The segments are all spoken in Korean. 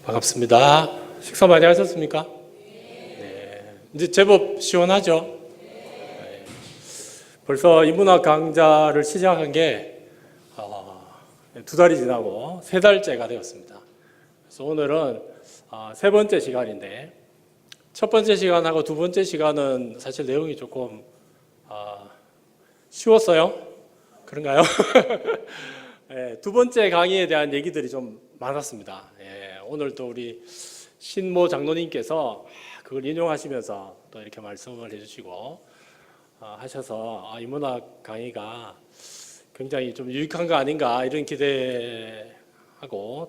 반갑습니다. 식사 많이 하셨습니까? 네. 이제 제법 시원하죠? 네. 벌써 인문학 강좌를 시작한 게 두 달이 지나고 세 달째가 되었습니다. 그래서 오늘은 세 번째 시간인데, 첫 번째 시간하고 두 번째 시간은 사실 내용이 조금 쉬웠어요? 그런가요? 네, 두 번째 강의에 대한 얘기들이 좀 많았습니다. 예, 오늘 또 우리 신모 장로님께서 그걸 인용하시면서 또 이렇게 말씀을 해주시고 하셔서 인문학 강의가 굉장히 좀 유익한 거 아닌가 이런 기대하고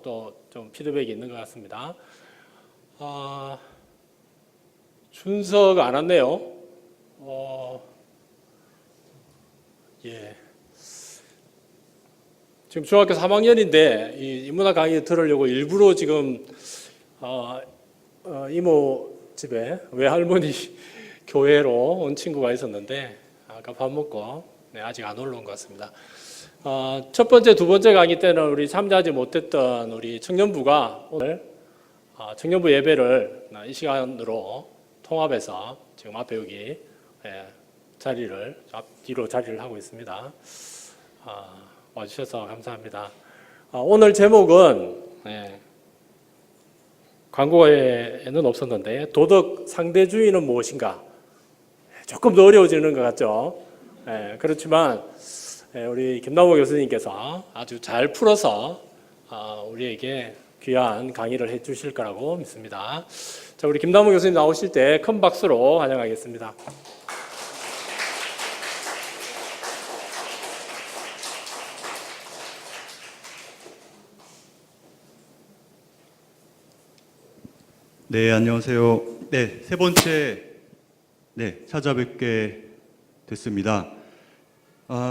또 좀 피드백이 있는 것 같습니다. 준서가 안 왔네요. 예. 지금 중학교 3학년인데 이 인문학 강의 들으려고 일부러 지금 이모 집에 외할머니 교회로 온 친구가 있었는데 아까 밥 먹고 아직 안 올라온 것 같습니다. 첫 번째, 두 번째 강의 때는 우리 참여하지 못했던 우리 청년부가 오늘 청년부 예배를 이 시간으로 통합해서 지금 앞에 여기 자리를 앞뒤로 자리를 하고 있습니다. 와주셔서 감사합니다. 오늘 제목은 광고에는 없었는데 도덕 상대주의는 무엇인가? 조금 더 어려워지는 것 같죠? 그렇지만 우리 김남호 교수님께서 아주 잘 풀어서 우리에게 귀한 강의를 해주실 거라고 믿습니다. 자, 우리 김남호 교수님 나오실 때 큰 박수로 환영하겠습니다. 네, 안녕하세요. 네, 세 번째 찾아뵙게 됐습니다.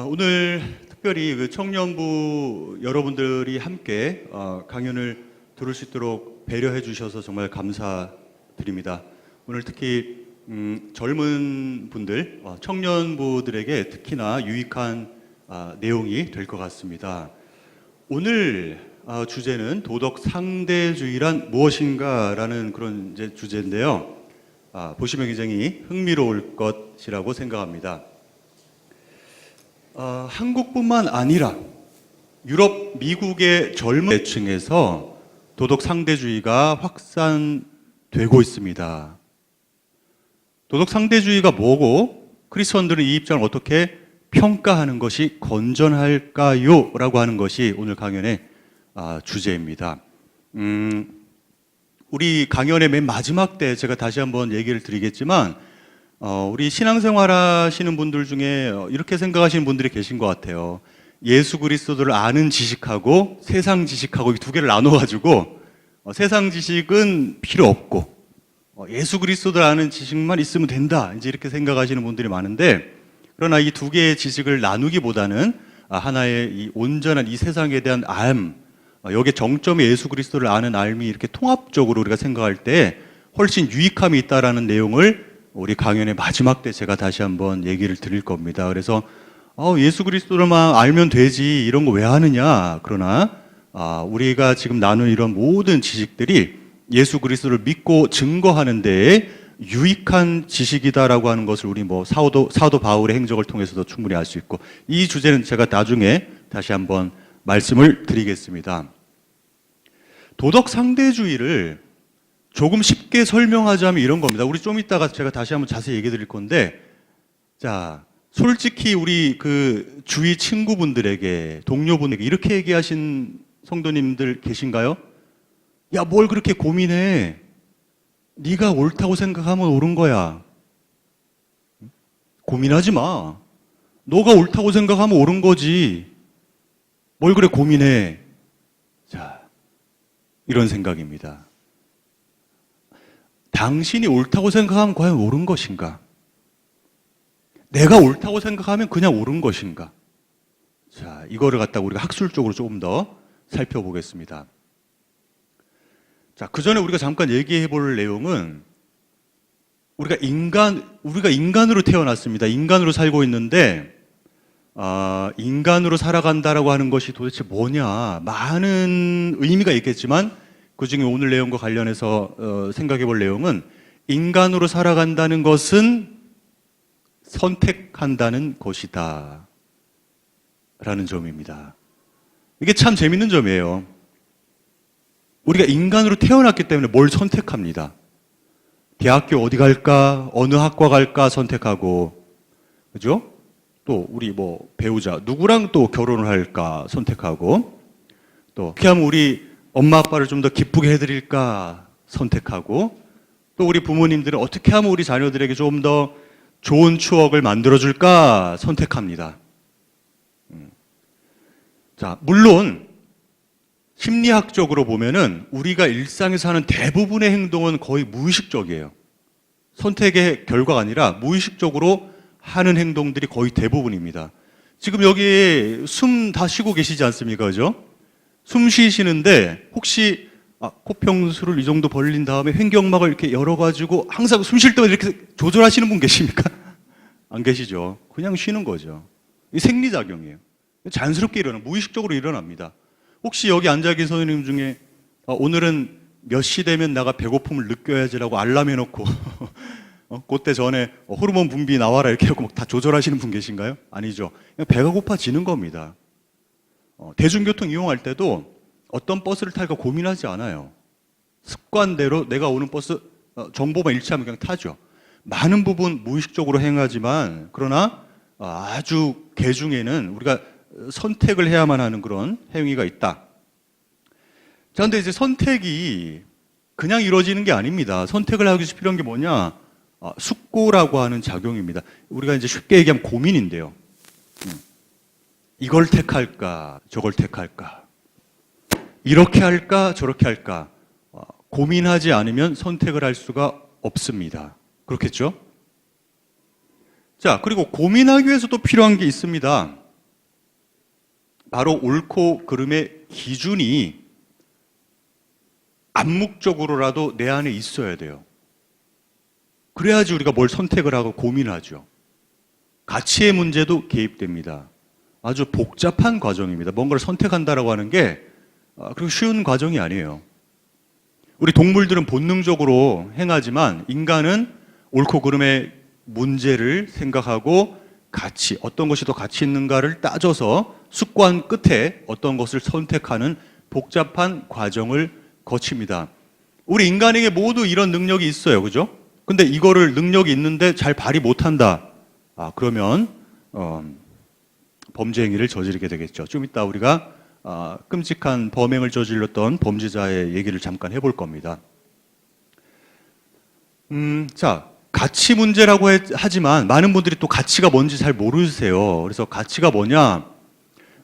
오늘 특별히 그 청년부 여러분들이 함께 강연을 들을 수 있도록 배려해 주셔서 정말 감사드립니다. 오늘 특히 젊은 분들, 청년부들에게 특히나 유익한 내용이 될 것 같습니다. 오늘 주제는 도덕 상대주의란 무엇인가라는 그런 이제 주제인데요. 보시면 굉장히 흥미로울 것이라고 생각합니다. 한국뿐만 아니라 유럽, 미국의 젊은 계층에서 도덕 상대주의가 확산되고 있습니다. 도덕 상대주의가 뭐고 크리스천들은 이 입장을 어떻게 평가하는 것이 건전할까요? 라고 하는 것이 오늘 강연의 주제입니다. 우리 강연의 맨 마지막 때 제가 다시 한번 얘기를 드리겠지만 우리 신앙생활 하시는 분들 중에 이렇게 생각하시는 분들이 계신 것 같아요. 예수 그리스도를 아는 지식하고 세상 지식하고 이 두 개를 나눠가지고 세상 지식은 필요 없고 예수 그리스도를 아는 지식만 있으면 된다, 이제 이렇게 생각하시는 분들이 많은데, 그러나 이 두 개의 지식을 나누기보다는 하나의 이 온전한 이 세상에 대한 알, 여기에 정점이 예수 그리스도를 아는 알미 이렇게 통합적으로 우리가 생각할 때 훨씬 유익함이 있다라는 내용을 우리 강연의 마지막 때 제가 다시 한번 얘기를 드릴 겁니다. 그래서 예수 그리스도를만 알면 되지 이런 거 왜 하느냐. 그러나 우리가 지금 나눈 이런 모든 지식들이 예수 그리스도를 믿고 증거하는 데에 유익한 지식이다라고 하는 것을 우리 사도 바울의 행적을 통해서도 충분히 알 수 있고, 이 주제는 제가 나중에 다시 한번 말씀을 드리겠습니다. 도덕 상대주의를 조금 쉽게 설명하자면 이런 겁니다. 우리 좀 이따가 제가 다시 한번 자세히 얘기 드릴 건데, 자, 솔직히 우리 그 주위 친구분들에게, 동료분에게 이렇게 얘기하신 성도님들 계신가요? 야, 뭘 그렇게 고민해? 네가 옳다고 생각하면 옳은 거야. 고민하지 마. 너가 옳다고 생각하면 옳은 거지. 뭘 그래 고민해. 자, 이런 생각입니다. 당신이 옳다고 생각하면 과연 옳은 것인가? 내가 옳다고 생각하면 그냥 옳은 것인가? 자, 이거를 갖다가 우리가 학술적으로 조금 더 살펴보겠습니다. 자, 그 전에 우리가 잠깐 얘기해 볼 내용은 우리가 인간으로 태어났습니다. 인간으로 살고 있는데 인간으로 살아간다라고 하는 것이 도대체 뭐냐? 많은 의미가 있겠지만 그중에 오늘 내용과 관련해서 생각해 볼 내용은 인간으로 살아간다는 것은 선택한다는 것이다 라는 점입니다. 이게 참 재밌는 점이에요. 우리가 인간으로 태어났기 때문에 뭘 선택합니다. 대학교 어디 갈까, 어느 학과 갈까 선택하고, 그죠? 또 우리 뭐 배우자 누구랑 또 결혼을 할까 선택하고, 또 어떻게 하면 우리 엄마 아빠를 좀 더 기쁘게 해드릴까 선택하고, 또 우리 부모님들은 어떻게 하면 우리 자녀들에게 좀 더 좋은 추억을 만들어줄까 선택합니다. 자, 물론 심리학적으로 보면은 우리가 일상에서 하는 대부분의 행동은 거의 무의식적이에요. 선택의 결과가 아니라 무의식적으로 하는 행동들이 거의 대부분입니다. 지금 여기 숨 다 쉬고 계시지 않습니까? 그죠? 숨 쉬시는데 혹시 코평수를 이 정도 벌린 다음에 횡격막을 이렇게 열어가지고 항상 숨 쉴 때마다 이렇게 조절하시는 분 계십니까? 안 계시죠? 그냥 쉬는 거죠. 이 생리작용이에요. 자연스럽게 무의식적으로 일어납니다. 혹시 여기 앉아 계신 선생님 중에 오늘은 몇 시 되면 내가 배고픔을 느껴야지라고 알람 해놓고 그때 전에 호르몬 분비 나와라 이렇게 하고 막 다 조절하시는 분 계신가요? 아니죠. 그냥 배가 고파지는 겁니다. 대중교통 이용할 때도 어떤 버스를 탈까 고민하지 않아요. 습관대로 내가 오는 버스 정보만 일치하면 그냥 타죠. 많은 부분 무의식적으로 행하지만 그러나 아주 개중에는 우리가 선택을 해야만 하는 그런 행위가 있다. 자, 근데 이제 선택이 그냥 이루어지는 게 아닙니다. 선택을 하기 위해서 필요한 게 뭐냐? 숙고라고 하는 작용입니다. 우리가 이제 쉽게 얘기하면 고민인데요. 이걸 택할까, 저걸 택할까, 이렇게 할까, 저렇게 할까. 고민하지 않으면 선택을 할 수가 없습니다. 그렇겠죠? 자, 그리고 고민하기 위해서 또 필요한 게 있습니다. 바로 옳고 그름의 기준이 암묵적으로라도 내 안에 있어야 돼요. 그래야지 우리가 뭘 선택을 하고 고민하죠. 가치의 문제도 개입됩니다. 아주 복잡한 과정입니다. 뭔가를 선택한다라고 하는 게 그렇게 쉬운 과정이 아니에요. 우리 동물들은 본능적으로 행하지만 인간은 옳고 그름의 문제를 생각하고 가치, 어떤 것이 더 가치 있는가를 따져서 숙고한 끝에 어떤 것을 선택하는 복잡한 과정을 거칩니다. 우리 인간에게 모두 이런 능력이 있어요. 그죠? 근데 이거를 능력이 있는데 잘 발휘 못한다. 그러면 범죄 행위를 저지르게 되겠죠. 좀 이따 우리가 끔찍한 범행을 저질렀던 범죄자의 얘기를 잠깐 해볼 겁니다. 자, 가치 문제라고 하지만 많은 분들이 또 가치가 뭔지 잘 모르세요. 그래서 가치가 뭐냐?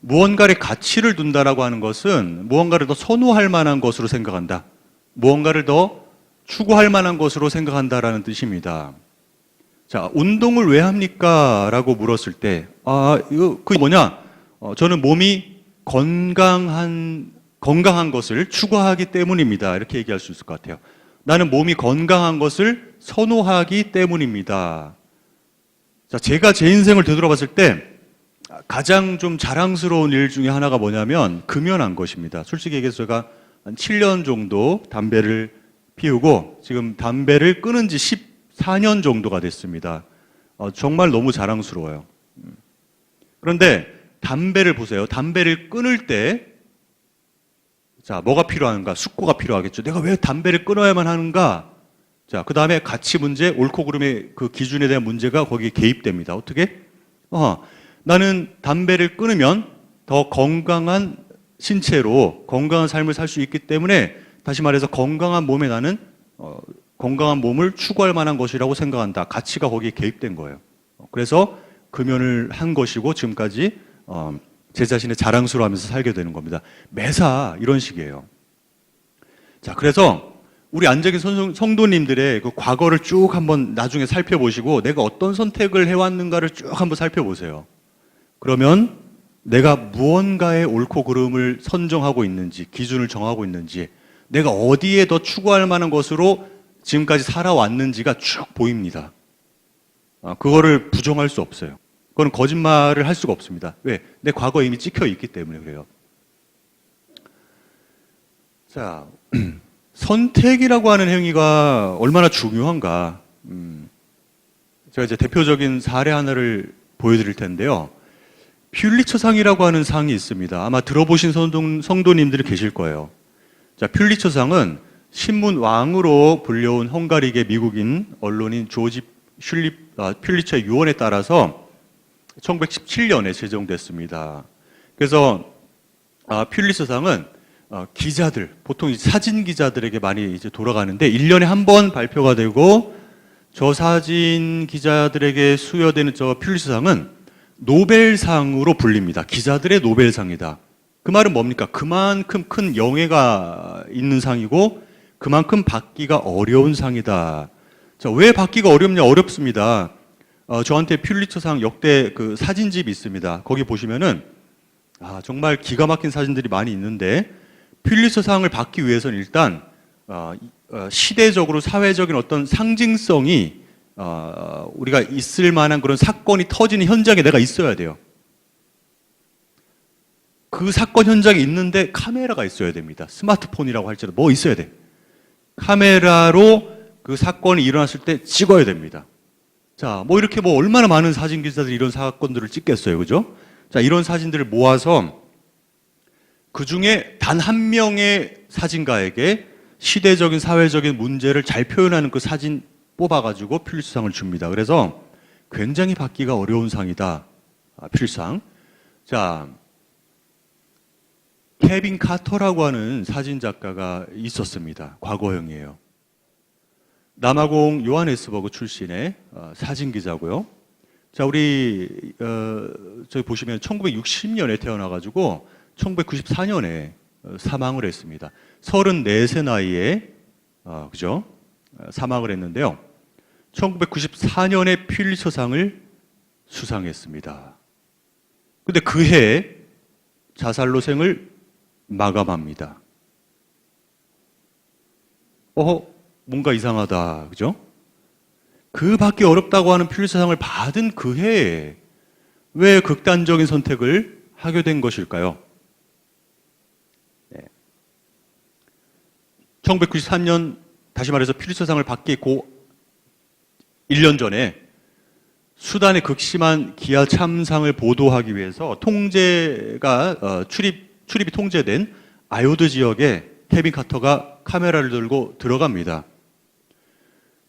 무언가의 가치를 둔다라고 하는 것은 무언가를 더 선호할 만한 것으로 생각한다. 무언가를 더 추구할 만한 것으로 생각한다라는 뜻입니다. 자, 운동을 왜 합니까? 라고 물었을 때, 그게 뭐냐? 저는 몸이 건강한 것을 추구하기 때문입니다. 이렇게 얘기할 수 있을 것 같아요. 나는 몸이 건강한 것을 선호하기 때문입니다. 자, 제가 제 인생을 되돌아봤을 때 가장 좀 자랑스러운 일 중에 하나가 뭐냐면 금연한 것입니다. 솔직히 얘기해서 제가 한 7년 정도 담배를 피우고 지금 담배를 끊은 지 14년 정도가 됐습니다. 정말 너무 자랑스러워요. 그런데 담배를 보세요. 담배를 끊을 때 자, 뭐가 필요한가? 숙고가 필요하겠죠. 내가 왜 담배를 끊어야만 하는가? 자, 그 다음에 가치 문제, 옳고 그름의 그 기준에 대한 문제가 거기에 개입됩니다. 어떻게? 나는 담배를 끊으면 더 건강한 신체로 건강한 삶을 살 수 있기 때문에 다시 말해서 건강한 몸에 나는 건강한 몸을 추구할 만한 것이라고 생각한다. 가치가 거기에 개입된 거예요. 그래서 금연을 한 것이고 지금까지 제 자신의 자랑스러워하면서 살게 되는 겁니다. 매사 이런 식이에요. 자, 그래서 우리 앉아 계신 성도님들의 그 과거를 쭉 한번 나중에 살펴보시고 내가 어떤 선택을 해왔는가를 쭉 한번 살펴보세요. 그러면 내가 무언가의 옳고 그름을 선정하고 있는지, 기준을 정하고 있는지, 내가 어디에 더 추구할 만한 것으로 지금까지 살아왔는지가 쭉 보입니다. 그거를 부정할 수 없어요. 그건 거짓말을 할 수가 없습니다. 왜? 내 과거에 이미 찍혀 있기 때문에 그래요. 자, 선택이라고 하는 행위가 얼마나 중요한가. 제가 이제 대표적인 사례 하나를 보여드릴 텐데요. 퓰리처상이라고 하는 상이 있습니다. 아마 들어보신 성도님들이 계실 거예요. 자, 퓰리처상은 신문 왕으로 불려온 헝가리계 미국인 언론인 조지 퓰리처의 유언에 따라서 1917년에 제정됐습니다. 그래서 퓰리처상은 기자들, 보통 사진 기자들에게 많이 이제 돌아가는데 1년에 한 번 발표가 되고 저 사진 기자들에게 수여되는 저 퓰리처상은 노벨상으로 불립니다. 기자들의 노벨상이다. 그 말은 뭡니까? 그만큼 큰 영예가 있는 상이고 그만큼 받기가 어려운 상이다. 자, 왜 받기가 어렵냐? 어렵습니다. 저한테 퓰리처상 역대 그 사진집이 있습니다. 거기 보시면은 정말 기가 막힌 사진들이 많이 있는데 퓰리처상을 받기 위해서는 일단 시대적으로 사회적인 어떤 상징성이 우리가 있을 만한 그런 사건이 터지는 현장에 내가 있어야 돼요. 그 사건 현장에 있는데 카메라가 있어야 됩니다. 스마트폰이라고 할지라도 뭐 있어야 돼. 카메라로 그 사건이 일어났을 때 찍어야 됩니다. 자, 뭐 이렇게 뭐 얼마나 많은 사진 기자들이 이런 사건들을 찍겠어요. 그죠? 자, 이런 사진들을 모아서 그 중에 단 한 명의 사진가에게 시대적인 사회적인 문제를 잘 표현하는 그 사진 뽑아가지고 퓰리처상을 줍니다. 그래서 굉장히 받기가 어려운 상이다. 퓰리처상. 자, 케빈 카터라고 하는 사진 작가가 있었습니다. 과거형이에요. 남아공 요하네스버그 출신의 사진 기자고요. 자, 우리 저기 보시면 1960년에 태어나가지고 1994년에 사망을 했습니다. 34세 나이에 그죠? 사망을 했는데요. 1994년에 퓰리처상을 수상했습니다. 근데 그 해에 자살로 생을 마감합니다. 뭔가 이상하다. 그죠? 그 받기 어렵다고 하는 퓰리처상을 받은 그 해에 왜 극단적인 선택을 하게 된 것일까요? 1993년 다시 말해서 퓰리처상을 받기 1년 전에 수단의 극심한 기아 참상을 보도하기 위해서 통제가 출입이 통제된 아요드 지역에 케빈 카터가 카메라를 들고 들어갑니다.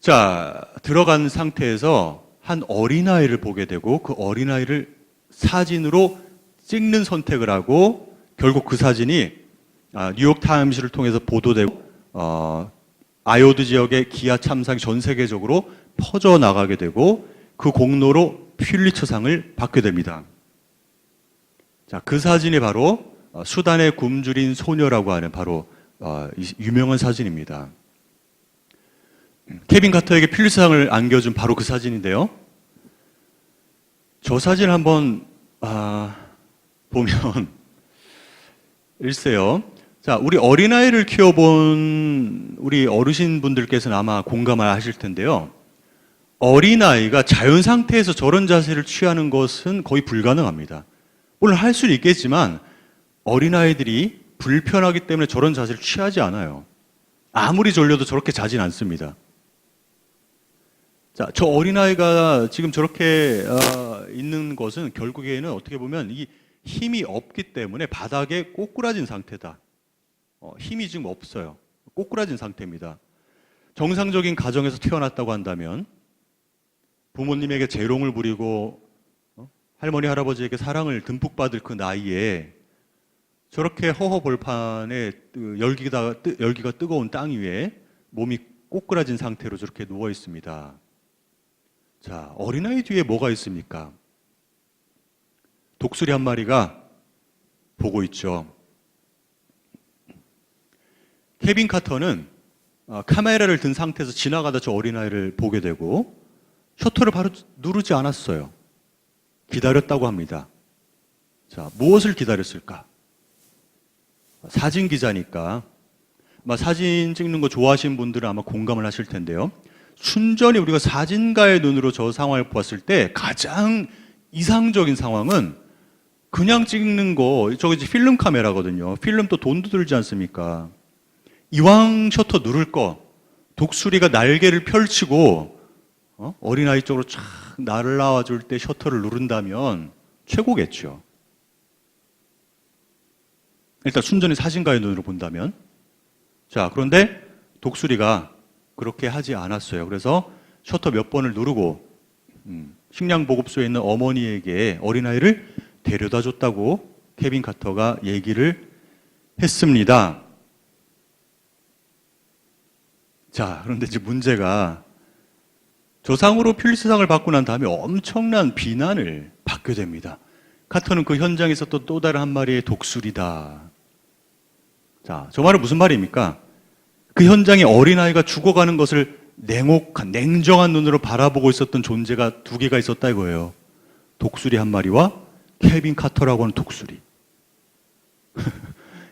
자, 들어간 상태에서 한 어린아이를 보게 되고 그 어린아이를 사진으로 찍는 선택을 하고 결국 그 사진이 뉴욕타임스를 통해서 보도되고 아요드 지역의 기아 참상이 전 세계적으로 퍼져나가게 되고 그 공로로 퓰리처상을 받게 됩니다. 자, 그 사진이 바로 수단에 굶주린 소녀라고 하는 바로 유명한 사진입니다. 케빈 카터에게 퓰리처상을 안겨준 바로 그 사진인데요. 저 사진 한번 보면 일세요. 자, 우리 어린아이를 키워본 우리 어르신분들께서는 아마 공감을 하실 텐데요. 어린아이가 자연 상태에서 저런 자세를 취하는 것은 거의 불가능합니다. 물론 할 수는 있겠지만 어린아이들이 불편하기 때문에 저런 자세를 취하지 않아요. 아무리 졸려도 저렇게 자진 않습니다. 자, 저 어린아이가 지금 저렇게 있는 것은 결국에는 어떻게 보면 이 힘이 없기 때문에 바닥에 꼬꾸라진 상태다. 힘이 지금 없어요. 꼬꾸라진 상태입니다. 정상적인 가정에서 태어났다고 한다면 부모님에게 재롱을 부리고 할머니 할아버지에게 사랑을 듬뿍 받을 그 나이에 저렇게 허허벌판에 열기가 뜨거운 땅 위에 몸이 꼬꾸라진 상태로 저렇게 누워 있습니다. 자, 어린아이 뒤에 뭐가 있습니까? 독수리 한 마리가 보고 있죠. 케빈 카터는 카메라를 든 상태에서 지나가다 저 어린아이를 보게 되고 셔터를 바로 누르지 않았어요. 기다렸다고 합니다. 자, 무엇을 기다렸을까? 사진 기자니까 아마 사진 찍는 거 좋아하시는 분들은 아마 공감을 하실 텐데요. 순전히 우리가 사진가의 눈으로 저 상황을 보았을 때 가장 이상적인 상황은 그냥 찍는 거, 저거 이제 필름 카메라거든요. 필름도 돈도 들지 않습니까? 이왕 셔터 누를 거 독수리가 날개를 펼치고 어린아이 쪽으로 쫙 날아와 줄 때 셔터를 누른다면 최고겠죠. 일단 순전히 사진가의 눈으로 본다면. 자, 그런데 독수리가 그렇게 하지 않았어요. 그래서 셔터 몇 번을 누르고 식량보급소에 있는 어머니에게 어린아이를 데려다 줬다고 케빈 카터가 얘기를 했습니다. 자, 그런데 이제 문제가 조상으로 퓰리츠상을 받고 난 다음에 엄청난 비난을 받게 됩니다. 카터는 그 현장에 있었던 또 다른 한 마리의 독수리다. 자, 저 말은 무슨 말입니까? 그 현장에 어린아이가 죽어가는 것을 냉혹한, 냉정한 눈으로 바라보고 있었던 존재가 두 개가 있었다 이거예요. 독수리 한 마리와 케빈 카터라고 하는 독수리.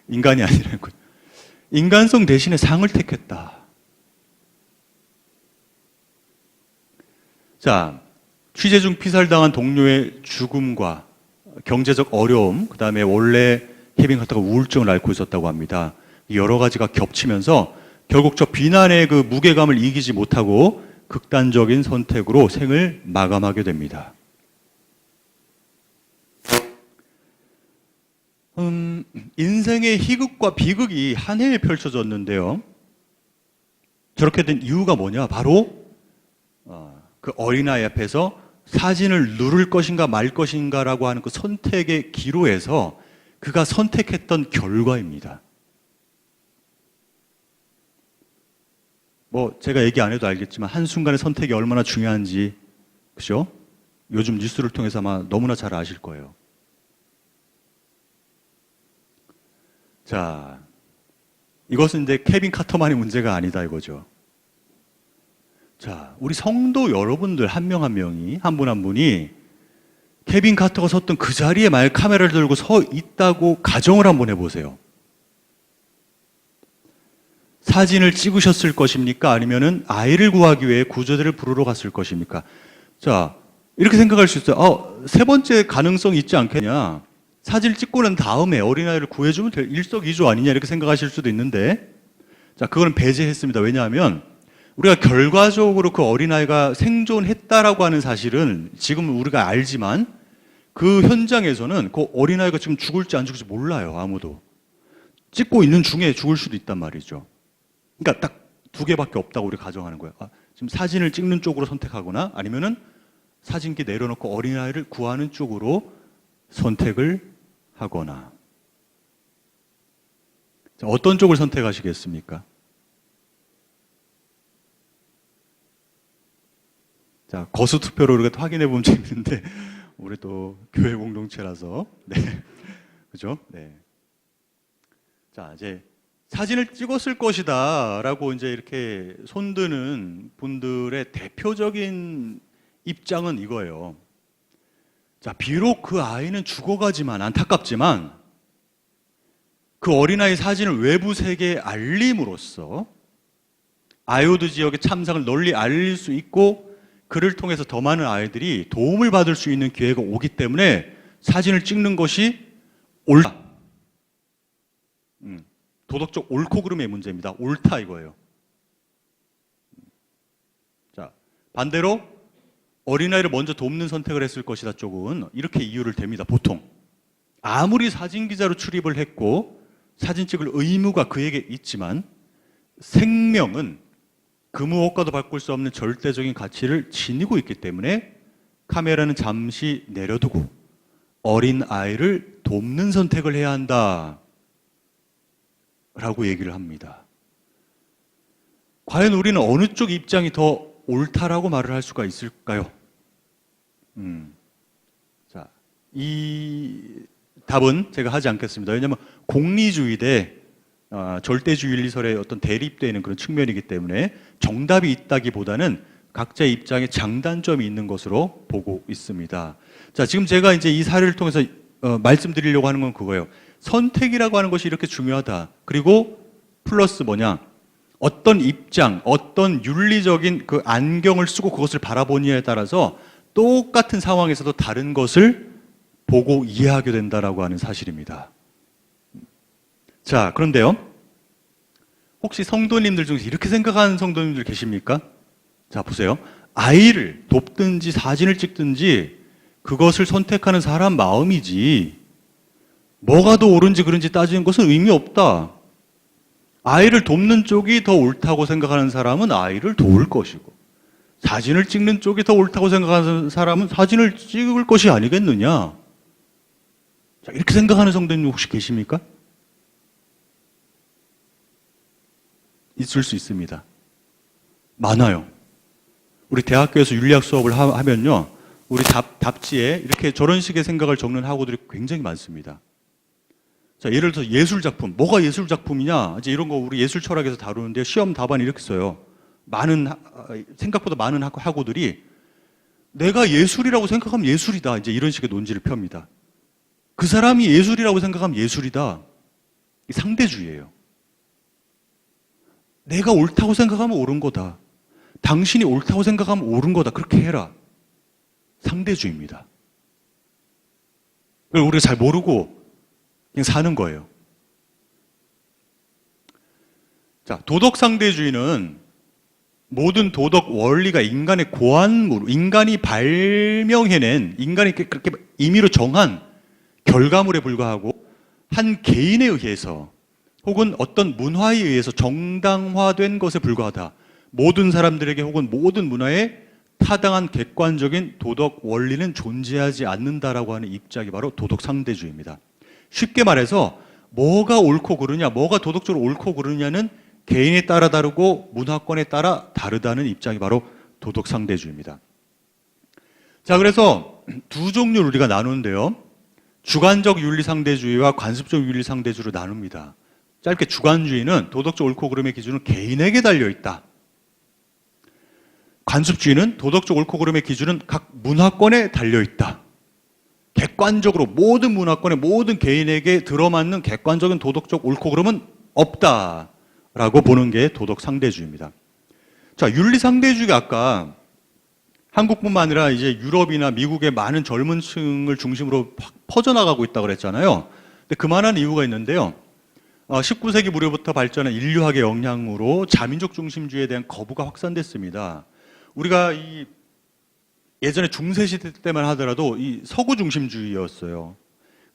인간이 아니라는 거예요. 인간성 대신에 상을 택했다. 자, 취재 중 피살당한 동료의 죽음과 경제적 어려움, 그 다음에 원래 케빈 카터가 우울증을 앓고 있었다고 합니다. 여러 가지가 겹치면서 결국 저 비난의 그 무게감을 이기지 못하고 극단적인 선택으로 생을 마감하게 됩니다. 인생의 희극과 비극이 한 해에 펼쳐졌는데요. 저렇게 된 이유가 뭐냐? 바로 그 어린아이 앞에서 사진을 누를 것인가 말 것인가라고 하는 그 선택의 기로에서 그가 선택했던 결과입니다. 뭐 제가 얘기 안 해도 알겠지만 한순간의 선택이 얼마나 중요한지, 그죠? 요즘 뉴스를 통해서 아마 너무나 잘 아실 거예요. 자, 이것은 이제 케빈 카터만의 문제가 아니다 이거죠. 자, 우리 성도 여러분들 한 명 한 명이, 한 분 한 분이 케빈 카터가 섰던 그 자리에 만약 카메라를 들고 서 있다고 가정을 한번 해보세요. 사진을 찍으셨을 것입니까? 아니면은 아이를 구하기 위해 구조대를 부르러 갔을 것입니까? 자, 이렇게 생각할 수 있어요. 세 번째 가능성이 있지 않겠냐? 사진을 찍고 난 다음에 어린아이를 구해주면 될 일석이조 아니냐? 이렇게 생각하실 수도 있는데, 자, 그거는 배제했습니다. 왜냐하면 우리가 결과적으로 그 어린아이가 생존했다라고 하는 사실은 지금 우리가 알지만 그 현장에서는 그 어린아이가 지금 죽을지 안 죽을지 몰라요. 아무도. 찍고 있는 중에 죽을 수도 있단 말이죠. 그러니까 딱 두 개밖에 없다고 우리 가정하는 거예요. 지금 사진을 찍는 쪽으로 선택하거나 아니면은 사진기 내려놓고 어린아이를 구하는 쪽으로 선택을 하거나. 자, 어떤 쪽을 선택하시겠습니까? 자, 거수 투표로 우리가 확인해 보면 재밌는데, 우리 또 교회 공동체라서, 네. 그죠? 네. 자, 이제 사진을 찍었을 것이다 라고 이제 이렇게 손드는 분들의 대표적인 입장은 이거예요. 자, 비록 그 아이는 죽어가지만, 안타깝지만, 그 어린아이 사진을 외부 세계에 알림으로써 아이오드 지역의 참상을 널리 알릴 수 있고, 그를 통해서 더 많은 아이들이 도움을 받을 수 있는 기회가 오기 때문에 사진을 찍는 것이 옳다. 도덕적 옳고 그름의 문제입니다. 옳다 이거예요. 자, 반대로 어린아이를 먼저 돕는 선택을 했을 것이다 쪽은 이렇게 이유를 댑니다. 보통 아무리 사진기자로 출입을 했고 사진 찍을 의무가 그에게 있지만 생명은 그 무엇과도 바꿀 수 없는 절대적인 가치를 지니고 있기 때문에 카메라는 잠시 내려두고 어린 아이를 돕는 선택을 해야 한다 라고 얘기를 합니다. 과연 우리는 어느 쪽 입장이 더 옳다라고 말을 할 수가 있을까요? 자, 이 답은 제가 하지 않겠습니다. 왜냐하면 공리주의 대 절대주의설의 어떤 대립되는 그런 측면이기 때문에 정답이 있다기보다는 각자의 입장에 장단점이 있는 것으로 보고 있습니다. 자, 지금 제가 이제 이 사례를 통해서 말씀드리려고 하는 건 그거예요. 선택이라고 하는 것이 이렇게 중요하다. 그리고 플러스 뭐냐? 어떤 입장, 어떤 윤리적인 그 안경을 쓰고 그것을 바라보느냐에 따라서 똑같은 상황에서도 다른 것을 보고 이해하게 된다라고 하는 사실입니다. 자, 그런데요. 혹시 성도님들 중에서 이렇게 생각하는 성도님들 계십니까? 자, 보세요. 아이를 돕든지 사진을 찍든지 그것을 선택하는 사람 마음이지, 뭐가 더 옳은지 그른지 따지는 것은 의미 없다. 아이를 돕는 쪽이 더 옳다고 생각하는 사람은 아이를 도울 것이고, 사진을 찍는 쪽이 더 옳다고 생각하는 사람은 사진을 찍을 것이 아니겠느냐. 자, 이렇게 생각하는 성도님 혹시 계십니까? 있을 수 있습니다. 많아요. 우리 대학교에서 윤리학 수업을 하면요, 우리 답지에 이렇게 저런 식의 생각을 적는 학우들이 굉장히 많습니다. 자, 예를 들어서 예술 작품, 뭐가 예술 작품이냐, 이제 이런 거 우리 예술 철학에서 다루는데 시험 답안이 이렇게 써요. 생각보다 많은 학우들이 내가 예술이라고 생각하면 예술이다, 이제 이런 식의 논지를 펴니다. 그 사람이 예술이라고 생각하면 예술이다. 이 상대주의예요. 내가 옳다고 생각하면 옳은 거다. 당신이 옳다고 생각하면 옳은 거다. 그렇게 해라. 상대주의입니다. 그걸 우리가 잘 모르고 그냥 사는 거예요. 자, 도덕 상대주의는 모든 도덕 원리가 인간의 고안물, 인간이 발명해낸, 인간이 그렇게 임의로 정한 결과물에 불과하고 한 개인에 의해서 혹은 어떤 문화에 의해서 정당화된 것에 불과하다. 모든 사람들에게 혹은 모든 문화에 타당한 객관적인 도덕 원리는 존재하지 않는다라고 하는 입장이 바로 도덕 상대주의입니다. 쉽게 말해서 뭐가 옳고 그르냐, 뭐가 도덕적으로 옳고 그르냐는 개인에 따라 다르고 문화권에 따라 다르다는 입장이 바로 도덕 상대주의입니다. 자, 그래서 두 종류를 우리가 나누는데요. 주관적 윤리 상대주의와 관습적 윤리 상대주의로 나눕니다. 짧게 주관주의는 도덕적 옳고 그름의 기준은 개인에게 달려있다. 관습주의는 도덕적 옳고 그름의 기준은 각 문화권에 달려있다. 객관적으로 모든 문화권의 모든 개인에게 들어맞는 객관적인 도덕적 옳고 그름은 없다라고 보는 게 도덕 상대주의입니다. 자, 윤리 상대주의가 아까 한국뿐만 아니라 이제 유럽이나 미국의 많은 젊은 층을 중심으로 퍼져나가고 있다고 그랬잖아요. 근데 그만한 이유가 있는데요. 19세기 무렵부터 발전한 인류학의 영향으로 자민족 중심주의에 대한 거부가 확산됐습니다. 우리가 예전에 중세시대 때만 하더라도 이 서구 중심주의였어요.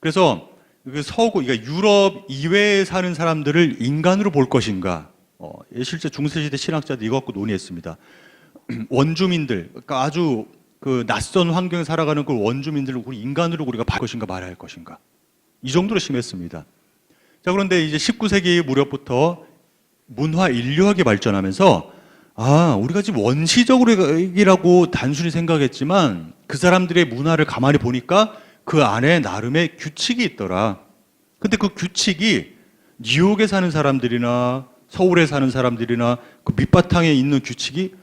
그래서 그 그러니까 유럽 이외에 사는 사람들을 인간으로 볼 것인가. 실제 중세시대 신학자들 이거 갖고 논의했습니다. 원주민들, 그러니까 아주 그 낯선 환경에 살아가는 그 원주민들을 우리 인간으로 우리가 볼 것인가 말아야 할 것인가. 이 정도로 심했습니다. 자, 그런데 이제 19세기 무렵부터 문화 인류학이 발전하면서 우리가 지금 원시적이라고 단순히 생각했지만 그 사람들의 문화를 가만히 보니까 그 안에 나름의 규칙이 있더라. 근데 그 규칙이 뉴욕에 사는 사람들이나 서울에 사는 사람들이나 그 밑바탕에 있는 규칙이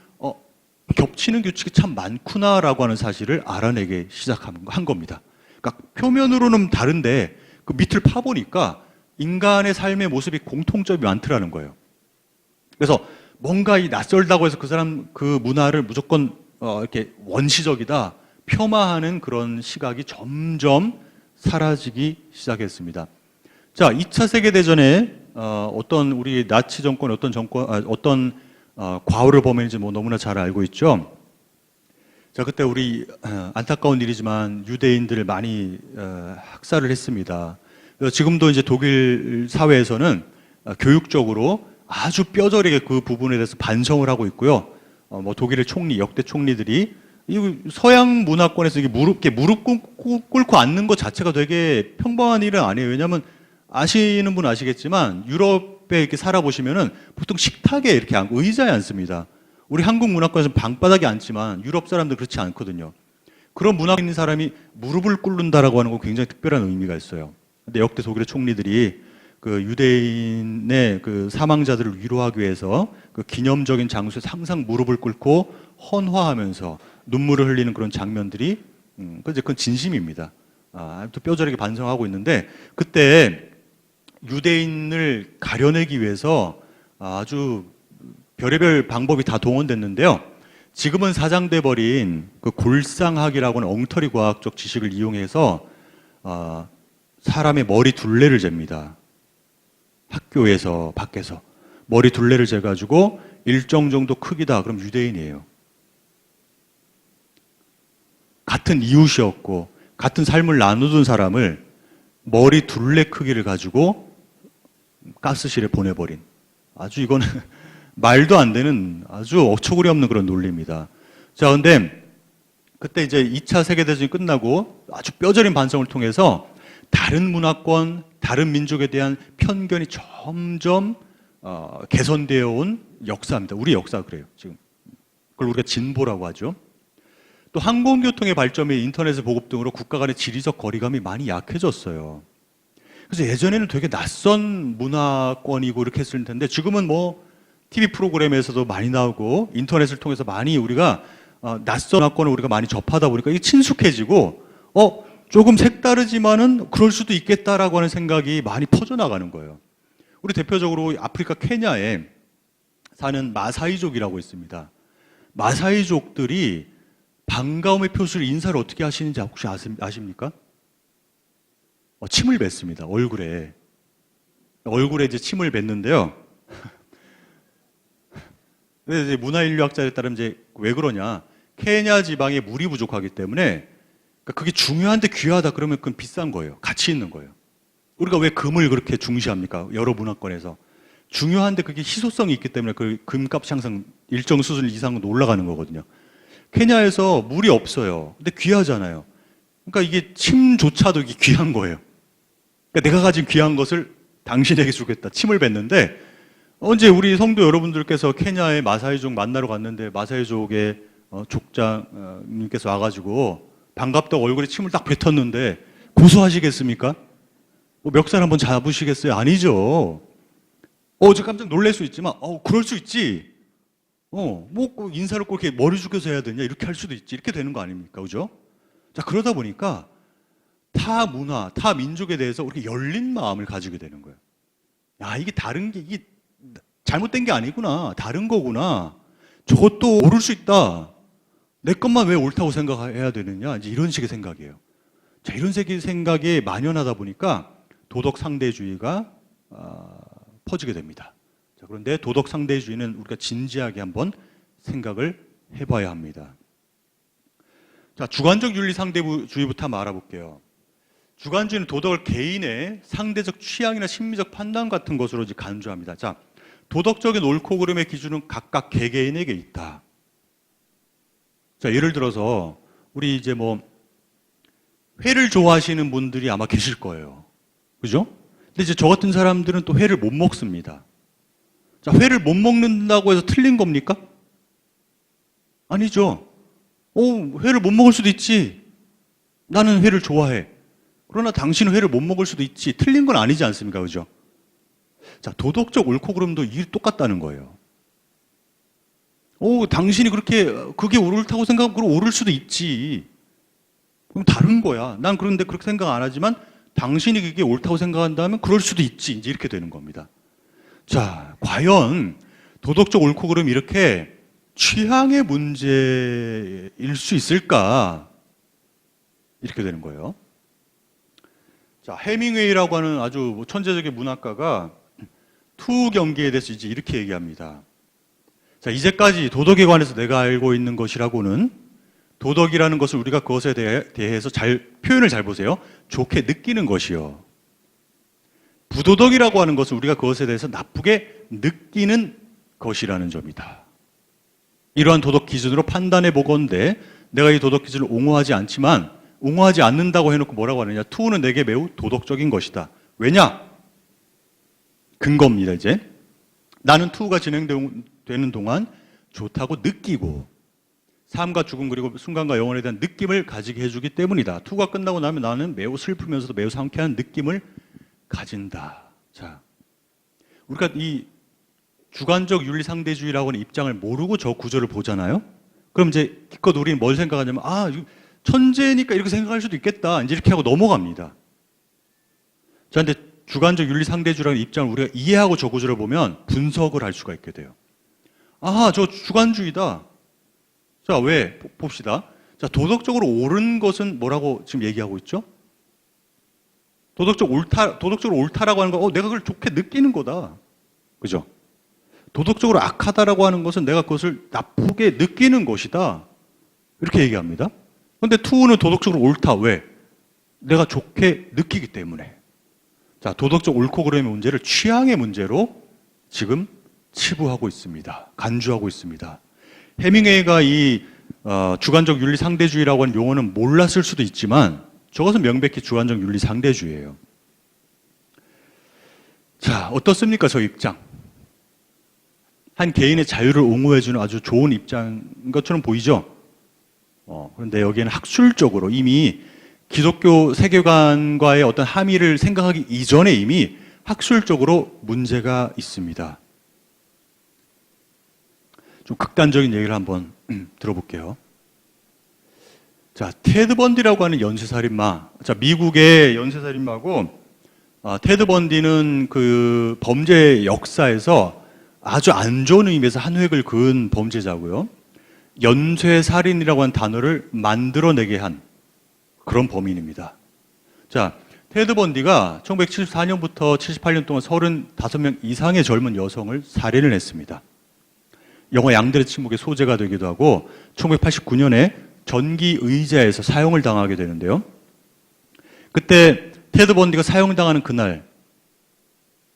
겹치는 규칙이 참 많구나라고 하는 사실을 알아내기 시작한 겁니다. 그러니까 표면으로는 다른데 그 밑을 파보니까 인간의 삶의 모습이 공통점이 많더라는 거예요. 그래서 뭔가 이 낯설다고 해서 그 문화를 무조건 이렇게 원시적이다, 폄하하는 그런 시각이 점점 사라지기 시작했습니다. 자, 2차 세계대전에 어떤 우리 나치 정권, 어떤 과오를 범했는지 너무나 잘 알고 있죠. 자, 그때 우리 안타까운 일이지만 유대인들을 많이 학살을 했습니다. 지금도 이제 독일 사회에서는 교육적으로 아주 뼈저리게 그 부분에 대해서 반성을 하고 있고요. 독일의 역대 총리들이 이 서양 문화권에서 이게 무릎 꿇고 앉는 것 자체가 되게 평범한 일은 아니에요. 왜냐하면 아시는 분 아시겠지만 유럽에 이렇게 살아보시면은 보통 식탁에 이렇게 앉고 의자에 앉습니다. 우리 한국 문화권에서는 방바닥에 앉지만 유럽 사람들 그렇지 않거든요. 그런 문화에 있는 사람이 무릎을 꿇는다라고 하는 건 굉장히 특별한 의미가 있어요. 근데 역대 독일의 총리들이 그 유대인의 그 사망자들을 위로하기 위해서 그 기념적인 장소에 항상 무릎을 꿇고 헌화하면서 눈물을 흘리는 그런 장면들이 그건 진심입니다. 또 뼈저리게 반성하고 있는데 그때 유대인을 가려내기 위해서 아주 별의별 방법이 다 동원됐는데요. 지금은 사장돼 버린 그 골상학이라고 하는 엉터리 과학적 지식을 이용해서 사람의 머리 둘레를 잽니다. 학교에서 밖에서 머리 둘레를 재가지고 일정 정도 크기다. 그럼 유대인이에요. 같은 이웃이었고 같은 삶을 나누던 사람을 머리 둘레 크기를 가지고 가스실에 보내버린, 아주 이거는 말도 안 되는 아주 어처구니 없는 그런 논리입니다. 자, 근데 그때 이제 2차 세계대전이 끝나고 아주 뼈저린 반성을 통해서 다른 문화권, 다른 민족에 대한 편견이 점점 개선되어 온 역사입니다. 우리 역사가 그래요, 지금. 그걸 우리가 진보라고 하죠. 또 항공교통의 발전이 인터넷의 보급 등으로 국가 간의 지리적 거리감이 많이 약해졌어요. 그래서 예전에는 되게 낯선 문화권이고 이렇게 했을 텐데 지금은 뭐 TV 프로그램에서도 많이 나오고 인터넷을 통해서 많이 우리가 낯선 문화권을 우리가 많이 접하다 보니까 이게 친숙해지고 조금 색다르지만은 그럴 수도 있겠다라고 하는 생각이 많이 퍼져나가는 거예요. 우리 대표적으로 아프리카 케냐에 사는 마사이족이라고 있습니다. 마사이족들이 반가움의 표시를 인사를 어떻게 하시는지 혹시 아십니까? 침을 뱉습니다. 얼굴에 이제 침을 뱉는데요. 근데 이제 문화인류학자에 따르면 이제 왜 그러냐? 케냐 지방에 물이 부족하기 때문에, 그러니까 그게 중요한데 귀하다 그러면 그건 비싼 거예요. 가치 있는 거예요. 우리가 왜 금을 그렇게 중시합니까? 여러 문화권에서 중요한데 그게 희소성이 있기 때문에 그 금값이 항상 일정 수준 이상은 올라가는 거거든요. 케냐에서 물이 없어요. 근데 귀하잖아요. 그러니까 이게 침조차도 이게 귀한 거예요. 그러니까 내가 가진 귀한 것을 당신에게 주겠다. 침을 뱉는데 언제 우리 성도 여러분들께서 케냐의 마사이족 만나러 갔는데 마사이족의 족장님께서 와가지고 반갑다고 얼굴에 침을 딱 뱉었는데 고소하시겠습니까? 뭐 멱살 한번 잡으시겠어요? 아니죠. 저 깜짝 놀랄 수 있지만 그럴 수 있지. 뭐 인사를 꼭 이렇게 머리 숙여서 해야 되냐 이렇게 할 수도 있지. 이렇게 되는 거 아닙니까? 그죠? 자, 그러다 보니까 타 문화, 타 민족에 대해서 우리가 열린 마음을 가지게 되는 거예요. 야, 이게 다른 게 이게 잘못된 게 아니구나. 다른 거구나. 저것도 옳을 수 있다. 내 것만 왜 옳다고 생각해야 되느냐. 이제 이런 식의 생각이에요. 자, 이런 식의 생각이 만연하다 보니까 도덕 상대주의가 퍼지게 됩니다. 자, 그런데 도덕 상대주의는 우리가 진지하게 한번 생각을 해봐야 합니다. 자, 주관적 윤리 상대주의부터 한번 알아볼게요. 주관주의는 도덕을 개인의 상대적 취향이나 심리적 판단 같은 것으로 이제 간주합니다. 자, 도덕적인 옳고 그름의 기준은 각각 개개인에게 있다. 자, 예를 들어서 우리 이제 뭐 회를 좋아하시는 분들이 아마 계실 거예요. 그죠? 근데 이제 저 같은 사람들은 또 회를 못 먹습니다. 자, 회를 못 먹는다고 해서 틀린 겁니까? 아니죠. 회를 못 먹을 수도 있지. 나는 회를 좋아해. 그러나 당신은 회를 못 먹을 수도 있지. 틀린 건 아니지 않습니까? 그죠? 자, 도덕적 옳고 그름도 똑같다는 거예요. 당신이 그게 옳다고 생각하면 그럼 옳을 수도 있지. 그럼 다른 거야. 난 그런데 그렇게 생각 안 하지만 당신이 그게 옳다고 생각한다면 그럴 수도 있지. 이제 이렇게 되는 겁니다. 자, 과연 도덕적 옳고 그름이 이렇게 취향의 문제일 수 있을까? 이렇게 되는 거예요. 자, 해밍웨이라고 하는 아주 천재적인 문학가가 투 경계에 대해서 이제 이렇게 얘기합니다. 자, 이제까지 도덕에 관해서 내가 알고 있는 것이라고는 도덕이라는 것을 우리가 그것에 대해서 표현을 잘 보세요. 좋게 느끼는 것이요. 부도덕이라고 하는 것은 우리가 그것에 대해서 나쁘게 느끼는 것이라는 점이다. 이러한 도덕 기준으로 판단해 보건대 내가 이 도덕 기준을 옹호하지 않지만 옹호하지 않는다고 해놓고 뭐라고 하느냐. 투는 내게 매우 도덕적인 것이다. 왜냐? 근거입니다. 이제 나는 투가 진행되는 동안 좋다고 느끼고 삶과 죽음 그리고 순간과 영혼에 대한 느낌을 가지게 해주기 때문이다. 투가 끝나고 나면 나는 매우 슬프면서도 매우 상쾌한 느낌을 가진다. 자, 우리가 이 주관적 윤리 상대주의라고 하는 입장을 모르고 저 구조를 보잖아요. 그럼 이제 기껏 우리는 뭘 생각하냐면 천재니까 이렇게 생각할 수도 있겠다. 이제 이렇게 하고 넘어갑니다. 자, 근데 주관적 윤리 상대주의라는 입장을 우리가 이해하고 저 구조를 보면 분석을 할 수가 있게 돼요. 저 주관주의다. 자, 왜? 봅시다. 자, 도덕적으로 옳은 것은 뭐라고 지금 얘기하고 있죠? 도덕적으로 옳다라고 하는 거, 내가 그걸 좋게 느끼는 거다. 그죠? 도덕적으로 악하다라고 하는 것은 내가 그것을 나쁘게 느끼는 것이다. 이렇게 얘기합니다. 그런데 투우는 도덕적으로 옳다. 왜? 내가 좋게 느끼기 때문에. 자, 도덕적 옳고 그름의 문제를 취향의 문제로 지금 치부하고 있습니다. 간주하고 있습니다. 해밍웨이가 이 주관적 윤리 상대주의라고 하는 용어는 몰랐을 수도 있지만 저것은 명백히 주관적 윤리 상대주의예요. 자, 어떻습니까? 저 입장. 한 개인의 자유를 옹호해주는 아주 좋은 입장인 것처럼 보이죠? 그런데 여기에는 학술적으로 이미 기독교 세계관과의 어떤 함의를 생각하기 이전에 이미 학술적으로 문제가 있습니다. 좀 극단적인 얘기를 한번 들어볼게요. 자, 테드 번디라고 하는 연쇄살인마. 자, 미국의 연쇄살인마고, 테드 번디는 그 범죄 역사에서 아주 안 좋은 의미에서 한 획을 그은 범죄자고요. 연쇄살인이라고 하는 단어를 만들어내게 한 그런 범인입니다. 자, 테드 번디가 1974년부터 78년 동안 35명 이상의 젊은 여성을 살인을 했습니다. 영화 양들의 침묵의 소재가 되기도 하고 1989년에 전기 의자에서 사형을 당하게 되는데요. 그때 테드 번디가 사형당하는 그날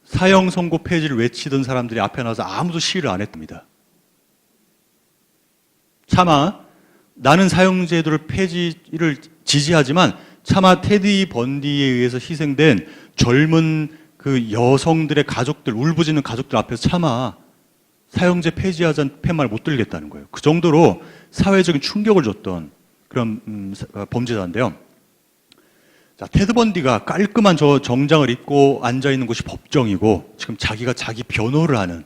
사형 선고 폐지를 외치던 사람들이 앞에 나와서 아무도 시위를 안 했답니다. 차마 나는 사형제도를 폐지를 지지하지만 차마 테디 번디에 의해서 희생된 젊은 그 여성들의 가족들, 울부짖는 가족들 앞에서 차마 사형제 폐지하자는 팻말 못 들겠다는 거예요. 그 정도로 사회적인 충격을 줬던 그런 범죄자인데요. 자, 테드 번디가 깔끔한 저 정장을 입고 앉아있는 곳이 법정이고 지금 자기가 자기 변호를 하는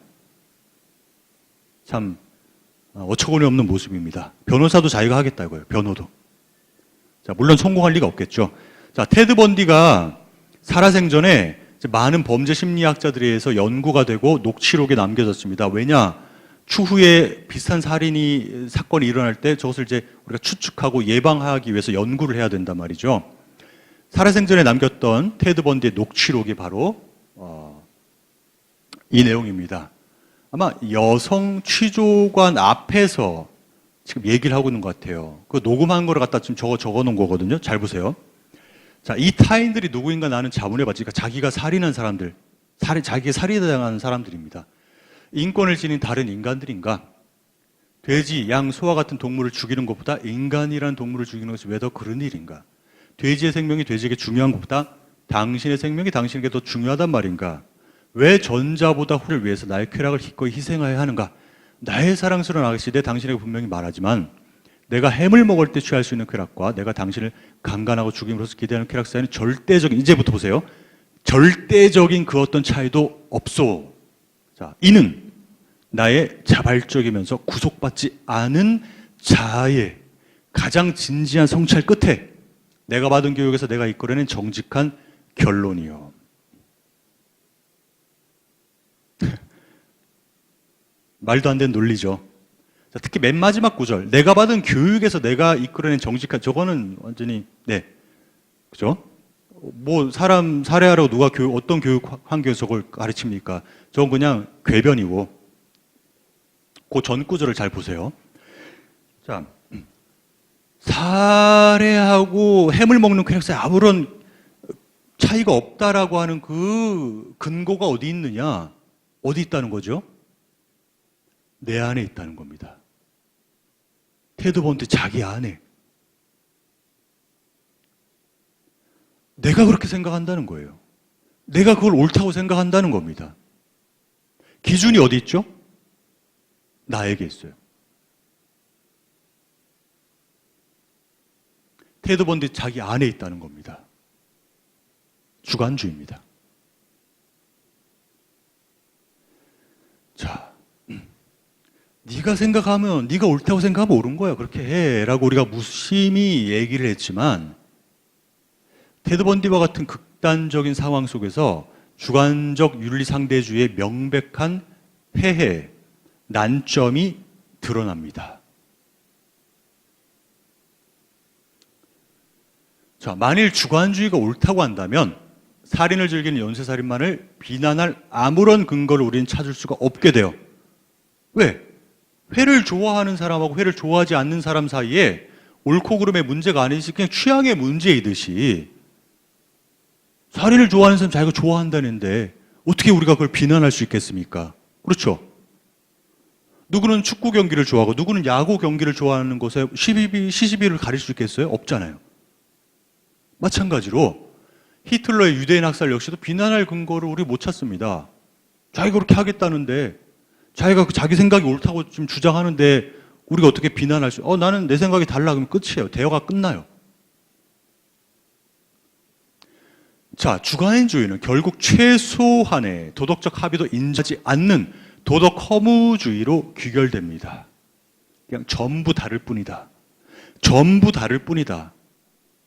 참 어처구니 없는 모습입니다. 변호사도 자기가 하겠다고요. 변호도. 자, 물론 성공할 리가 없겠죠. 자, 테드 번디가 살아생전에 많은 범죄 심리학자들에 의해서 연구가 되고 녹취록에 남겨졌습니다. 왜냐? 추후에 비슷한 사건이 일어날 때 저것을 이제 우리가 추측하고 예방하기 위해서 연구를 해야 된단 말이죠. 살아생전에 남겼던 테드 번디의 녹취록이 바로 이 내용입니다. 아마 여성 취조관 앞에서 지금 얘기를 하고 있는 것 같아요. 그 녹음한 거를 갖다 지금 적어 놓은 거거든요. 잘 보세요. 자, 이 타인들이 누구인가 나는 자문해봤지. 그러니까 자기가 살인한 사람들, 자기가 살인당한 사람들입니다. 인권을 지닌 다른 인간들인가? 돼지, 양, 소와 같은 동물을 죽이는 것보다 인간이라는 동물을 죽이는 것이 왜 더 그런 일인가? 돼지의 생명이 돼지에게 중요한 것보다 당신의 생명이 당신에게 더 중요하단 말인가? 왜 전자보다 후를 위해서 나의 쾌락을 기꺼이 희생해야 하는가? 나의 사랑스러운 아가씨, 내 당신에게 분명히 말하지만 내가 햄을 먹을 때 취할 수 있는 쾌락과 내가 당신을 강간하고 죽임으로써 기대하는 쾌락 사이는 절대적인, 이제부터 보세요. 절대적인 그 어떤 차이도 없소. 자, 이는 나의 자발적이면서 구속받지 않은 자아의 가장 진지한 성찰 끝에 내가 받은 교육에서 내가 이끌어낸 정직한 결론이요. 말도 안 되는 논리죠. 자, 특히 맨 마지막 구절, 내가 받은 교육에서 내가 이끌어낸 정직한, 저거는 완전히, 네. 그죠? 뭐, 사람 살해하라고 누가 어떤 교육 환경에서 그걸 가르칩니까? 저건 그냥 궤변이고, 그 전 구절을 잘 보세요. 자, 살해하고 햄을 먹는 쾌락 사이 아무런 차이가 없다라고 하는 그 근거가 어디 있느냐? 어디 있다는 거죠? 내 안에 있다는 겁니다. 테드 번디 자기 안에. 내가 그렇게 생각한다는 거예요. 내가 그걸 옳다고 생각한다는 겁니다. 기준이 어디 있죠? 나에게 있어요. 테드 번디 자기 안에 있다는 겁니다. 주관주의입니다. 자, 네가 생각하면, 네가 옳다고 생각하면 옳은 거야. 그렇게 해라고 우리가 무심히 얘기를 했지만 테드 번디와 같은 극단적인 상황 속에서 주관적 윤리상대주의의 명백한 폐해, 난점이 드러납니다. 자, 만일 주관주의가 옳다고 한다면 살인을 즐기는 연쇄살인마를 비난할 아무런 근거를 우리는 찾을 수가 없게 돼요. 왜? 회를 좋아하는 사람하고 회를 좋아하지 않는 사람 사이에 옳고 그름의 문제가 아니지 그냥 취향의 문제이듯이 사리를 좋아하는 사람 자기가 좋아한다는데 어떻게 우리가 그걸 비난할 수 있겠습니까? 그렇죠? 누구는 축구 경기를 좋아하고 누구는 야구 경기를 좋아하는 것에 시시비를 가릴 수 있겠어요? 없잖아요. 마찬가지로 히틀러의 유대인 학살 역시도 비난할 근거를 우리 못 찾습니다. 자기가 그렇게 하겠다는데 자기가 자기 생각이 옳다고 지금 주장하는데 우리가 어떻게 비난할 수 나는 내 생각이 달라 그러면 끝이에요. 대화가 끝나요. 자, 주관인주의는 결국 최소한의 도덕적 합의도 인정하지 않는 도덕 허무주의로 귀결됩니다. 그냥 전부 다를 뿐이다. 전부 다를 뿐이다.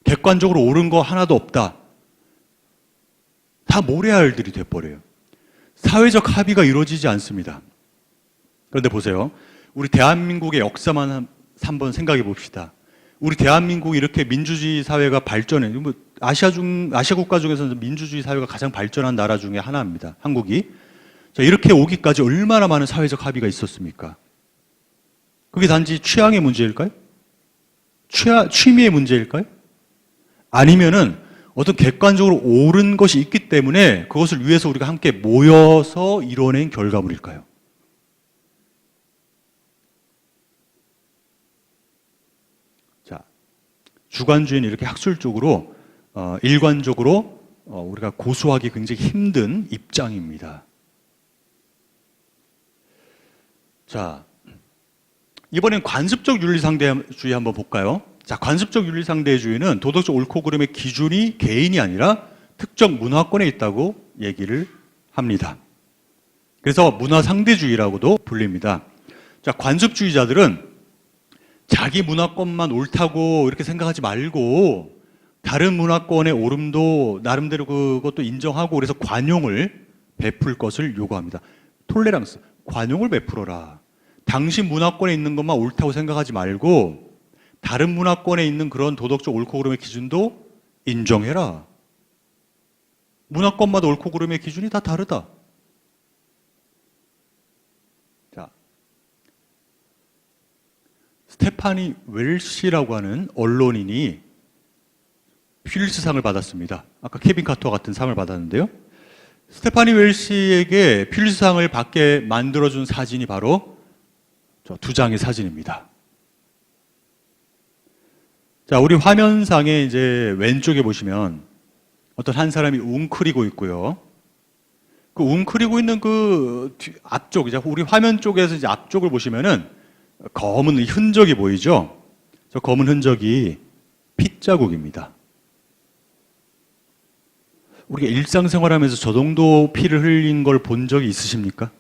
객관적으로 옳은 거 하나도 없다. 다 모래알들이 돼버려요. 사회적 합의가 이루어지지 않습니다. 그런데 보세요. 우리 대한민국의 역사만 한번 생각해 봅시다. 우리 대한민국이 이렇게 민주주의 사회가 발전해. 아시아 국가 중에서는 민주주의 사회가 가장 발전한 나라 중에 하나입니다. 한국이. 자, 이렇게 오기까지 얼마나 많은 사회적 합의가 있었습니까? 그게 단지 취향의 문제일까요? 취미의 문제일까요? 아니면은 어떤 객관적으로 옳은 것이 있기 때문에 그것을 위해서 우리가 함께 모여서 이뤄낸 결과물일까요? 자, 주관주의는 이렇게 학술적으로 일관적으로 우리가 고수하기 굉장히 힘든 입장입니다. 자, 이번엔 관습적 윤리상대주의 한번 볼까요? 자, 관습적 윤리상대주의는 도덕적 옳고 그름의 기준이 개인이 아니라 특정 문화권에 있다고 얘기를 합니다. 그래서 문화상대주의라고도 불립니다. 자, 관습주의자들은 자기 문화권만 옳다고 이렇게 생각하지 말고 다른 문화권의 옳음도 나름대로 그것도 인정하고 그래서 관용을 베풀 것을 요구합니다. 톨레랑스, 관용을 베풀어라. 당신 문화권에 있는 것만 옳다고 생각하지 말고 다른 문화권에 있는 그런 도덕적 옳고 그름의 기준도 인정해라. 문화권마다 옳고 그름의 기준이 다 다르다. 자, 스테파니 웰시라고 하는 언론인이 퓰리츠상을 받았습니다. 아까 케빈 카터 같은 상을 받았는데요. 스테파니 웰시에게 퓰리츠상을 받게 만들어준 사진이 바로 저 두 장의 사진입니다. 자, 우리 화면상에 이제 왼쪽에 보시면 어떤 한 사람이 웅크리고 있고요. 그 웅크리고 있는 그 앞쪽, 이제 우리 화면 쪽에서 이제 앞쪽을 보시면은 검은 흔적이 보이죠? 저 검은 흔적이 핏자국입니다. 우리가 일상생활하면서 저 정도 피를 흘린 걸 본 적이 있으십니까?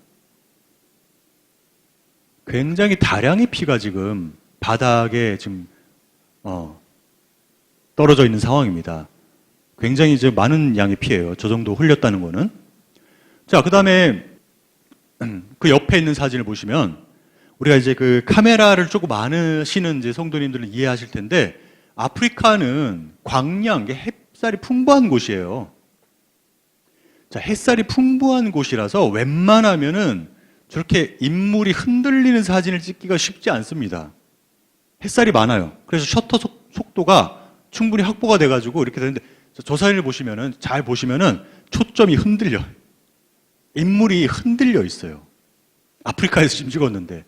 굉장히 다량의 피가 지금 바닥에 지금 떨어져 있는 상황입니다. 굉장히 이제 많은 양의 피예요. 저 정도 흘렸다는 거는. 자, 그 다음에 그 옆에 있는 사진을 보시면 우리가 이제 그 카메라를 조금 아시는 이제 성도님들은 이해하실 텐데 아프리카는 광양, 햇살이 풍부한 곳이에요. 자, 햇살이 풍부한 곳이라서 웬만하면은 저렇게 인물이 흔들리는 사진을 찍기가 쉽지 않습니다. 햇살이 많아요. 그래서 셔터 속도가 충분히 확보가 돼가지고 이렇게 되는데 저 사진을 보시면은 잘 보시면은 초점이 흔들려. 인물이 흔들려 있어요. 아프리카에서 지금 찍었는데.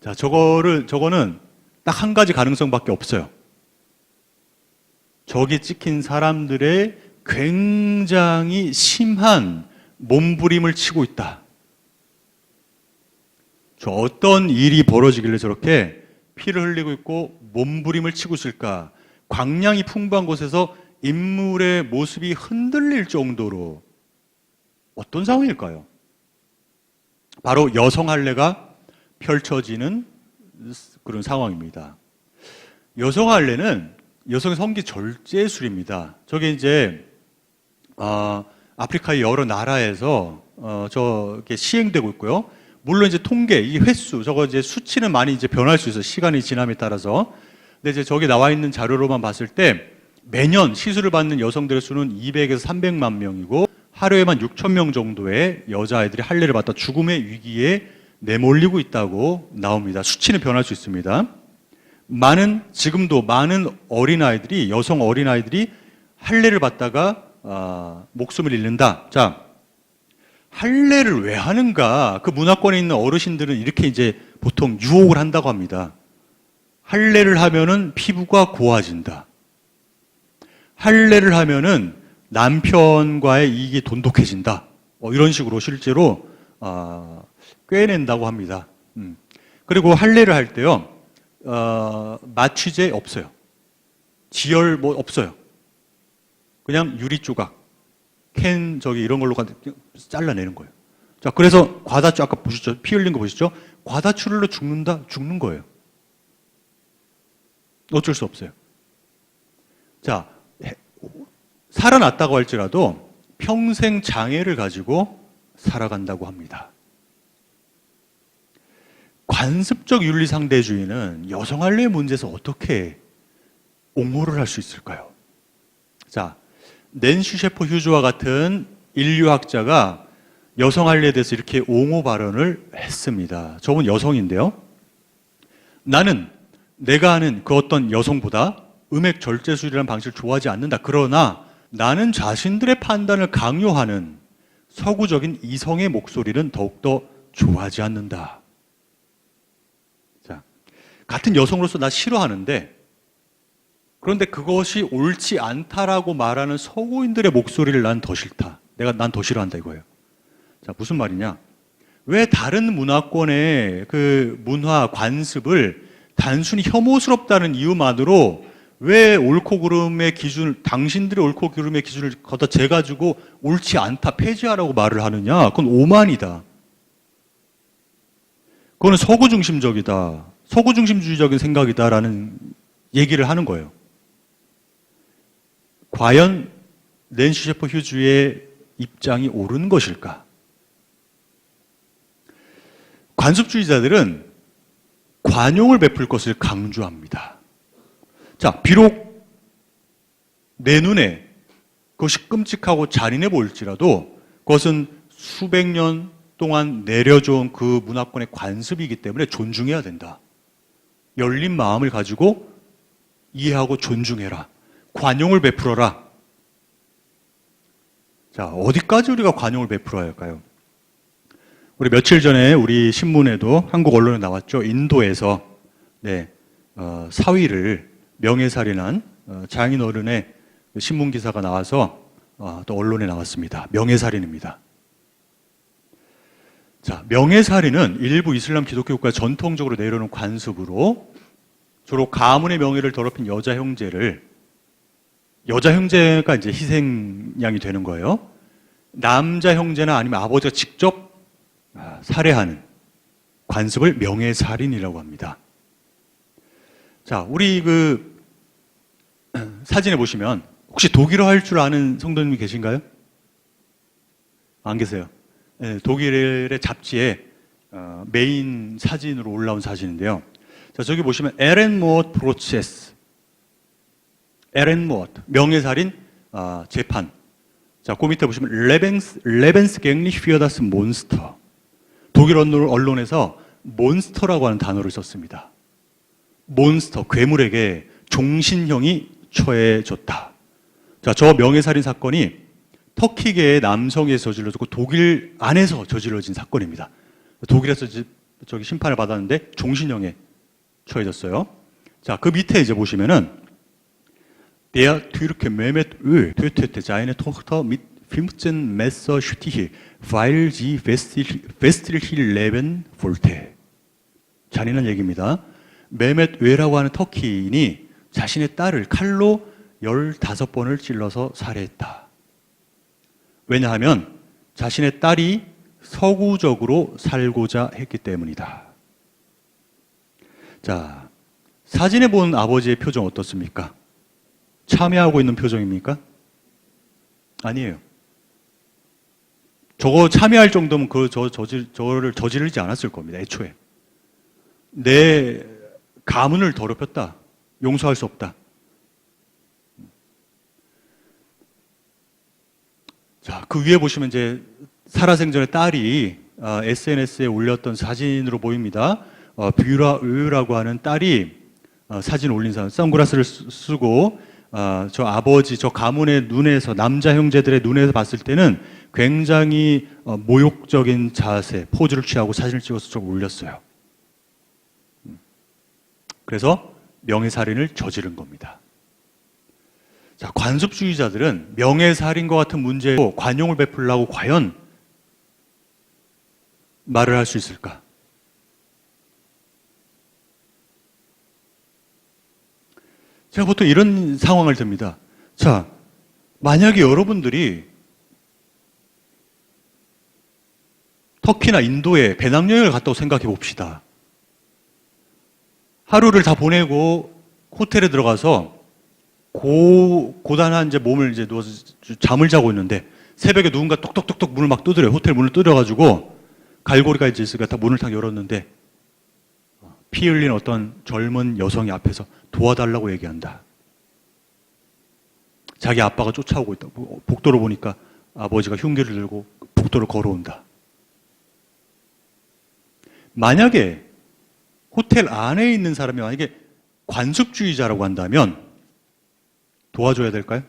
자, 저거는 딱 한 가지 가능성밖에 없어요. 저기 찍힌 사람들의 굉장히 심한 몸부림을 치고 있다. 저 어떤 일이 벌어지길래 저렇게 피를 흘리고 있고 몸부림을 치고 있을까? 광량이 풍부한 곳에서 인물의 모습이 흔들릴 정도로 어떤 상황일까요? 바로 여성 할례가 펼쳐지는 그런 상황입니다. 여성 할례는 여성의 성기 절제술입니다. 저게 이제 아프리카의 여러 나라에서 저게 시행되고 있고요. 물론 이제 통계, 이 횟수, 저거 이제 수치는 많이 이제 변할 수 있어요. 시간이 지남에 따라서. 근데 이제 저기 나와 있는 자료로만 봤을 때 매년 시술을 받는 여성들의 수는 200에서 300만 명이고 하루에만 6천 명 정도의 여자아이들이 할례를 받다 죽음의 위기에 내몰리고 있다고 나옵니다. 수치는 변할 수 있습니다. 지금도 많은 어린아이들이, 여성 어린아이들이 할례를 받다가 목숨을 잃는다. 자, 할례를 왜 하는가? 그 문화권에 있는 어르신들은 이렇게 이제 보통 유혹을 한다고 합니다. 할례를 하면은 피부가 고와진다. 할례를 하면은 남편과의 이익이 돈독해진다. 이런 식으로 실제로 꿰낸다고 합니다. 그리고 할례를 할 때요, 마취제 없어요. 지혈 뭐 없어요. 그냥 유리 조각, 이런 걸로 잘라내는 거예요. 자, 그래서 과다출, 아까 보셨죠? 피 흘린 거 보셨죠? 과다출혈로 죽는 거예요. 어쩔 수 없어요. 자, 살아났다고 할지라도 평생 장애를 가지고 살아간다고 합니다. 관습적 윤리상대주의는 여성 할례 문제에서 어떻게 옹호를 할 수 있을까요? 자, 낸시 셰퍼 휴즈와 같은 인류학자가 여성 할례에 대해서 이렇게 옹호 발언을 했습니다. 저분 여성인데요. 나는 내가 아는 그 어떤 여성보다 음액 절제술이라는 방식을 좋아하지 않는다. 그러나 나는 자신들의 판단을 강요하는 서구적인 이성의 목소리는 더욱더 좋아하지 않는다. 자, 같은 여성으로서 나 싫어하는데, 그런데 그것이 옳지 않다라고 말하는 서구인들의 목소리를 난 더 싫다. 난 더 싫어한다 이거예요. 자, 무슨 말이냐? 왜 다른 문화권의 그 문화 관습을 단순히 혐오스럽다는 이유만으로 왜 옳고 그름의 기준, 당신들의 옳고 그름의 기준을 걷다 재가지고 옳지 않다, 폐지하라고 말을 하느냐? 그건 오만이다. 그거는 서구 중심적이다. 서구 중심주의적인 생각이다라는 얘기를 하는 거예요. 과연 낸시 셰퍼 휴즈의 입장이 옳은 것일까? 관습주의자들은 관용을 베풀 것을 강조합니다. 자, 비록 내 눈에 그것이 끔찍하고 잔인해 보일지라도 그것은 수백 년 동안 내려져온 그 문화권의 관습이기 때문에 존중해야 된다. 열린 마음을 가지고 이해하고 존중해라. 관용을 베풀어라. 자, 어디까지 우리가 관용을 베풀어야 할까요? 우리 며칠 전에 우리 신문에도 한국 언론에 나왔죠. 인도에서 사위를 명예살인한 장인 어른의 신문 기사가 나와서 또 언론에 나왔습니다. 명예살인입니다. 자, 명예살인은 일부 이슬람 기독교 국가 전통적으로 내려오는 관습으로 주로 가문의 명예를 더럽힌 여자 형제가 이제 희생양이 되는 거예요. 남자 형제나 아니면 아버지가 직접 살해하는 관습을 명예살인이라고 합니다. 자, 우리 그 사진에 보시면 혹시 독일어 할 줄 아는 성도님이 계신가요? 안 계세요. 네, 독일의 잡지에 메인 사진으로 올라온 사진인데요. 자, 저기 보시면 에렌모어트 프로세스, 에렌모어트 명예살인 재판. 자, 그 밑에 보시면 레벤스갱리 휘어다스 몬스터. 독일 언론에서 몬스터라고 하는 단어를 썼습니다. 몬스터, 괴물에게 종신형이 처해졌다. 자, 저 명예살인 사건이 터키계의 남성에 저질러졌고 독일 안에서 저질러진 사건입니다. 독일에서 저기 심판을 받았는데 종신형에 처해졌어요. 자, 그 밑에 이제 보시면은 Der Türke Mehmet Ö tötete seine Tochter mit 15 Messerstiche, weil sie westlich leben wollte. 잔인한 얘기입니다. 메멧 웨라고 하는 터키인이 자신의 딸을 칼로 15번을 찔러서 살해했다. 왜냐하면 자신의 딸이 서구적으로 살고자 했기 때문이다. 자, 사진에 본 아버지의 표정 어떻습니까? 참여하고 있는 표정입니까? 아니에요. 저거 참여할 정도면 저를 저지르지 않았을 겁니다. 애초에. 내 가문을 더럽혔다. 용서할 수 없다. 자, 그 위에 보시면 이제 살아생전의 딸이 SNS에 올렸던 사진으로 보입니다. 뷰라라고 하는 딸이 사진 올린 사람, 선글라스를 쓰고 저 아버지, 저 가문의 눈에서, 남자 형제들의 눈에서 봤을 때는 굉장히 모욕적인 자세, 포즈를 취하고 사진을 찍어서 좀 올렸어요. 그래서 명예살인을 저지른 겁니다. 자, 관습주의자들은 명예살인과 같은 문제로 관용을 베풀려고 과연 말을 할 수 있을까? 제가 보통 이런 상황을 듭니다. 자, 만약에 여러분들이 터키나 인도에 배낭여행을 갔다고 생각해 봅시다. 하루를 다 보내고 호텔에 들어가서 고단한 이제 몸을 이제 누워서 잠을 자고 있는데 새벽에 누군가 똑똑똑똑 문을 막 두드려요. 호텔 문을 두드려가지고 갈고리가 이제 있으니까 다 문을 탁 열었는데 피 흘린 어떤 젊은 여성이 앞에서 도와달라고 얘기한다. 자기 아빠가 쫓아오고 있다. 복도로 보니까 아버지가 흉기를 들고 복도로 걸어온다. 만약에 호텔 안에 있는 사람이 만약에 관습주의자라고 한다면 도와줘야 될까요?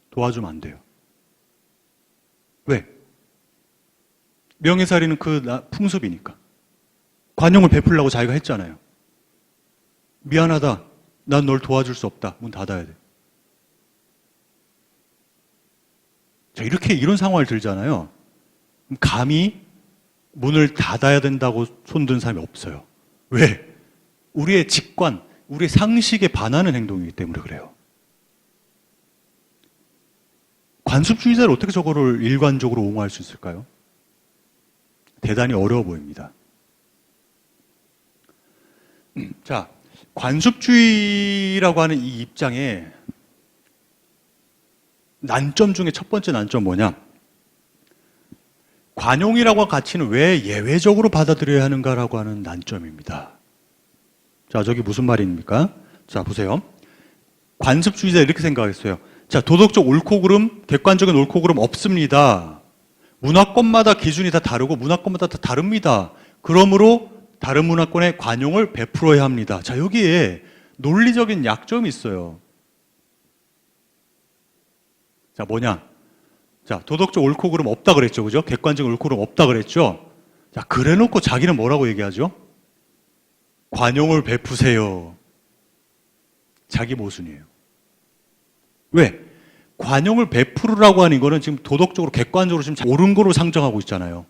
도와주면 안 돼요. 왜? 명예살인은 그 풍습이니까. 관용을 베풀려고 자기가 했잖아요. 미안하다. 난 널 도와줄 수 없다. 문 닫아야 돼. 자, 이런 상황을 들잖아요. 감히 문을 닫아야 된다고 손든 사람이 없어요. 왜? 우리의 직관, 우리의 상식에 반하는 행동이기 때문에 그래요. 관습주의자를 어떻게 저거를 일관적으로 옹호할 수 있을까요? 대단히 어려워 보입니다. 자, 관습주의라고 하는 이 입장에 난점 중에 첫 번째 난점 뭐냐? 관용이라고 하는 가치는 왜 예외적으로 받아들여야 하는가라고 하는 난점입니다. 자, 저기 무슨 말입니까? 자, 보세요. 관습주의자 이렇게 생각했어요. 자, 도덕적 옳고 그름, 객관적인 옳고 그름 없습니다. 문화권마다 기준이 다 다르고 문화권마다 다 다릅니다. 그러므로 다른 문화권에 관용을 베풀어야 합니다. 자, 여기에 논리적인 약점이 있어요. 자, 뭐냐? 자, 도덕적 옳고 그름 없다 그랬죠. 그죠? 객관적인 옳고 그름 없다 그랬죠. 자, 그래 놓고 자기는 뭐라고 얘기하죠? 관용을 베푸세요. 자기 모순이에요. 왜? 관용을 베푸르라고 하는 거는 지금 도덕적으로 객관적으로 지금 옳은 거로 상정하고 있잖아요.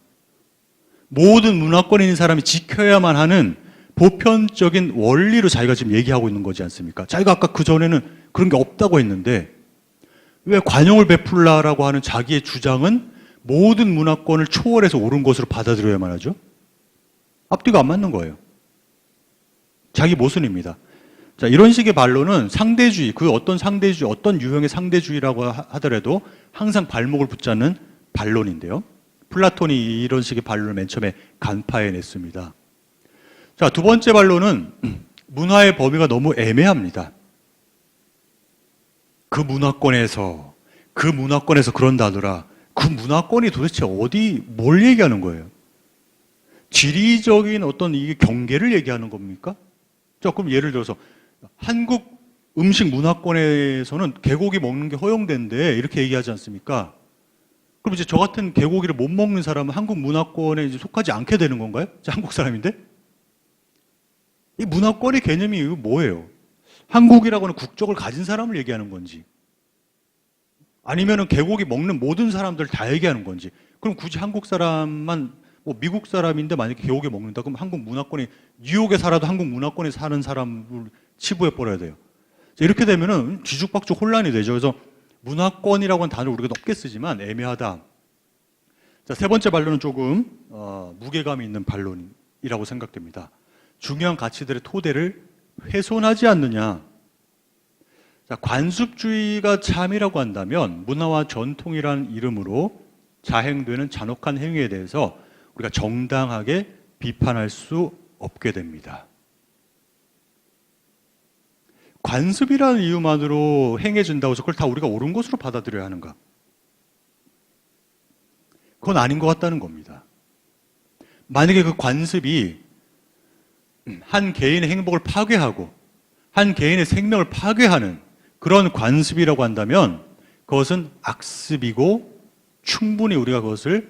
모든 문화권에 있는 사람이 지켜야만 하는 보편적인 원리로 자기가 지금 얘기하고 있는 거지 않습니까? 자기가 아까 그 전에는 그런 게 없다고 했는데 왜 관용을 베풀라라고 하는 자기의 주장은 모든 문화권을 초월해서 옳은 것으로 받아들여야만 하죠? 앞뒤가 안 맞는 거예요. 자기 모순입니다. 자, 이런 식의 반론은 상대주의, 그 어떤 상대주의, 어떤 유형의 상대주의라고 하더라도 항상 발목을 붙잡는 반론인데요. 플라톤이 이런 식의 반론을 맨 처음에 간파해냈습니다. 자, 두 번째 반론은 문화의 범위가 너무 애매합니다. 그 문화권에서 그런다더라. 그 문화권이 도대체 뭘 얘기하는 거예요? 지리적인 어떤 이게 경계를 얘기하는 겁니까? 자, 그럼 예를 들어서 한국 음식 문화권에서는 개고기 먹는 게 허용된대 이렇게 얘기하지 않습니까? 그럼 이제 저 같은 개고기를 못 먹는 사람은 한국 문화권에 이제 속하지 않게 되는 건가요? 한국 사람인데? 이 문화권의 개념이 뭐예요? 한국이라고 하는 국적을 가진 사람을 얘기하는 건지 아니면은 개고기 먹는 모든 사람들 다 얘기하는 건지 그럼 굳이 한국 사람만 뭐 미국 사람인데 만약에 개고기 먹는다 그럼 한국 문화권이 뉴욕에 살아도 한국 문화권에 사는 사람을 치부해 버려야 돼요. 이렇게 되면은 뒤죽박죽 혼란이 되죠. 그래서 문화권이라고 하는 단어를 우리가 높게 쓰지만 애매하다. 자, 세 번째 반론은 조금 무게감이 있는 반론이라고 생각됩니다. 중요한 가치들의 토대를 훼손하지 않느냐. 자, 관습주의가 참이라고 한다면 문화와 전통이라는 이름으로 자행되는 잔혹한 행위에 대해서 우리가 정당하게 비판할 수 없게 됩니다. 관습이라는 이유만으로 행해진다고 해서 그걸 다 우리가 옳은 것으로 받아들여야 하는가? 그건 아닌 것 같다는 겁니다. 만약에 그 관습이 한 개인의 행복을 파괴하고 한 개인의 생명을 파괴하는 그런 관습이라고 한다면 그것은 악습이고 충분히 우리가 그것을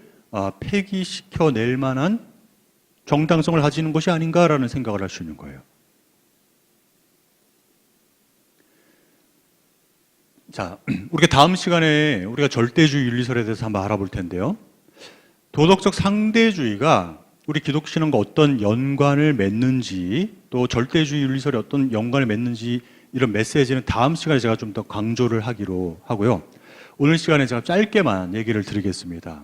폐기시켜낼 만한 정당성을 가지는 것이 아닌가라는 생각을 할 수 있는 거예요. 자, 우리가 다음 시간에 우리가 절대주의 윤리설에 대해서 한번 알아볼 텐데요. 도덕적 상대주의가 우리 기독신앙과 어떤 연관을 맺는지, 또 절대주의 윤리설이 어떤 연관을 맺는지, 이런 메시지는 다음 시간에 제가 좀 더 강조를 하기로 하고요. 오늘 시간에 제가 짧게만 얘기를 드리겠습니다.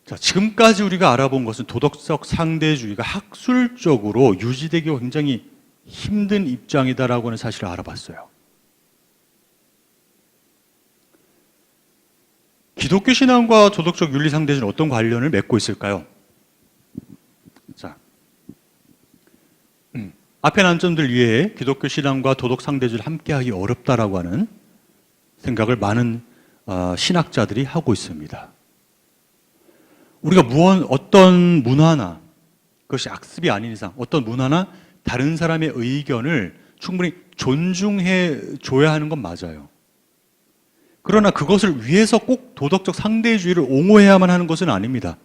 자, 지금까지 우리가 알아본 것은 도덕적 상대주의가 학술적으로 유지되기가 굉장히 힘든 입장이다라고 하는 사실을 알아봤어요. 기독교 신앙과 도덕적 윤리 상대주의는 어떤 관련을 맺고 있을까요? 자, 앞에 난 점들 위에 기독교 신앙과 도덕 상대주의를 함께하기 어렵다라고 하는 생각을 많은 신학자들이 하고 있습니다. 우리가 어떤 문화나, 그것이 악습이 아닌 이상 어떤 문화나 다른 사람의 의견을 충분히 존중해 줘야 하는 건 맞아요. 그러나 그것을 위해서 꼭 도덕적 상대주의를 옹호해야만 하는 것은 아닙니다.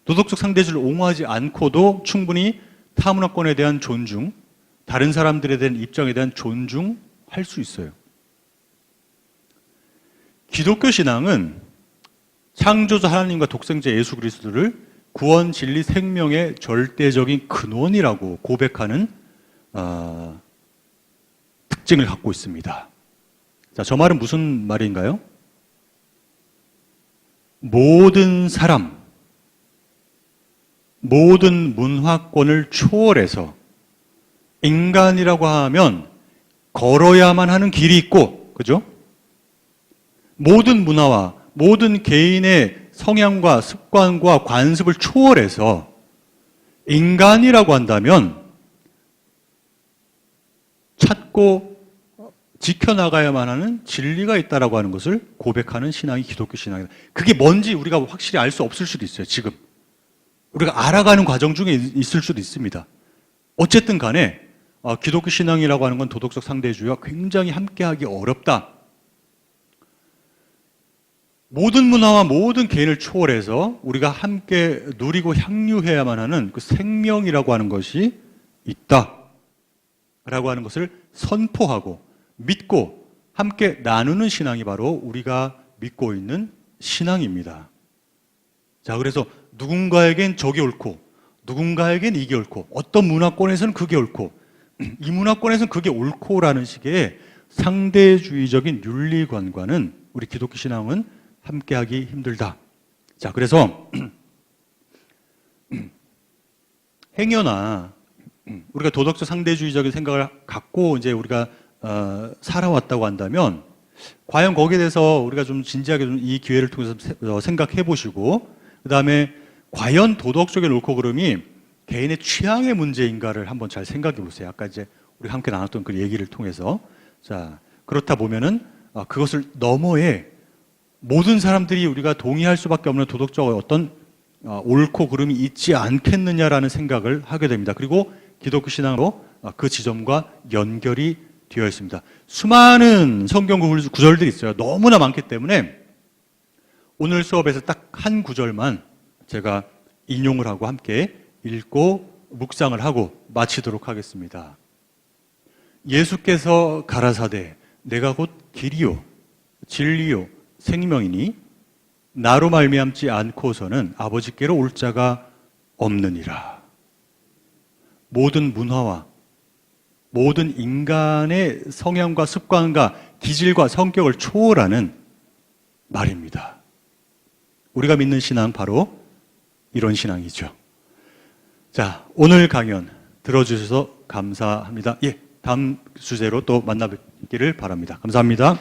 도덕적 상대주의를 옹호하지 않고도 충분히 타문화권에 대한 존중, 다른 사람들에 대한 입장에 대한 존중할 수 있어요. 기독교 신앙은 창조자 하나님과 독생자 예수 그리스도를 구원, 진리, 생명의 절대적인 근원이라고 고백하는 특징을 갖고 있습니다. 자, 저 말은 무슨 말인가요? 모든 사람, 모든 문화권을 초월해서 인간이라고 하면 걸어야만 하는 길이 있고, 그죠? 모든 문화와 모든 개인의 성향과 습관과 관습을 초월해서 인간이라고 한다면 찾고 지켜나가야만 하는 진리가 있다라고 하는 것을 고백하는 신앙이 기독교 신앙이다. 그게 뭔지 우리가 확실히 알 수 없을 수도 있어요, 지금. 우리가 알아가는 과정 중에 있을 수도 있습니다. 어쨌든 간에 기독교 신앙이라고 하는 건 도덕적 상대주의와 굉장히 함께하기 어렵다. 모든 문화와 모든 개인을 초월해서 우리가 함께 누리고 향유해야만 하는 그 생명이라고 하는 것이 있다. 라고 하는 것을 선포하고 믿고 함께 나누는 신앙이 바로 우리가 믿고 있는 신앙입니다. 자, 그래서 누군가에겐 저게 옳고 누군가에겐 이게 옳고 어떤 문화권에서는 그게 옳고 이 문화권에서는 그게 옳고라는 식의 상대주의적인 윤리관과는 우리 기독교 신앙은 함께하기 힘들다. 자, 그래서 행여나 우리가 도덕적 상대주의적인 생각을 갖고 이제 우리가 살아왔다고 한다면 과연 거기에 대해서 우리가 좀 진지하게 좀 이 기회를 통해서 생각해 보시고 그다음에 과연 도덕적인 옳고 그름이 개인의 취향의 문제인가를 한번 잘 생각해 보세요. 아까 이제 우리 함께 나눴던 그 얘기를 통해서 자, 그렇다 보면은 그것을 너머에 모든 사람들이 우리가 동의할 수밖에 없는 도덕적 어떤 옳고 그름이 있지 않겠느냐라는 생각을 하게 됩니다. 그리고 기독교 신앙으로 그 지점과 연결이 되어 있습니다. 수많은 성경 구절들이 있어요. 너무나 많기 때문에 오늘 수업에서 딱 한 구절만 제가 인용을 하고 함께 읽고 묵상을 하고 마치도록 하겠습니다. 예수께서 가라사대 내가 곧 길이요 진리요 생명이니 나로 말미암지 않고서는 아버지께로 올 자가 없느니라. 모든 문화와 모든 인간의 성향과 습관과 기질과 성격을 초월하는 말입니다. 우리가 믿는 신앙 바로 이런 신앙이죠. 자, 오늘 강연 들어주셔서 감사합니다. 예, 다음 주제로 또 만나 뵙기를 바랍니다. 감사합니다.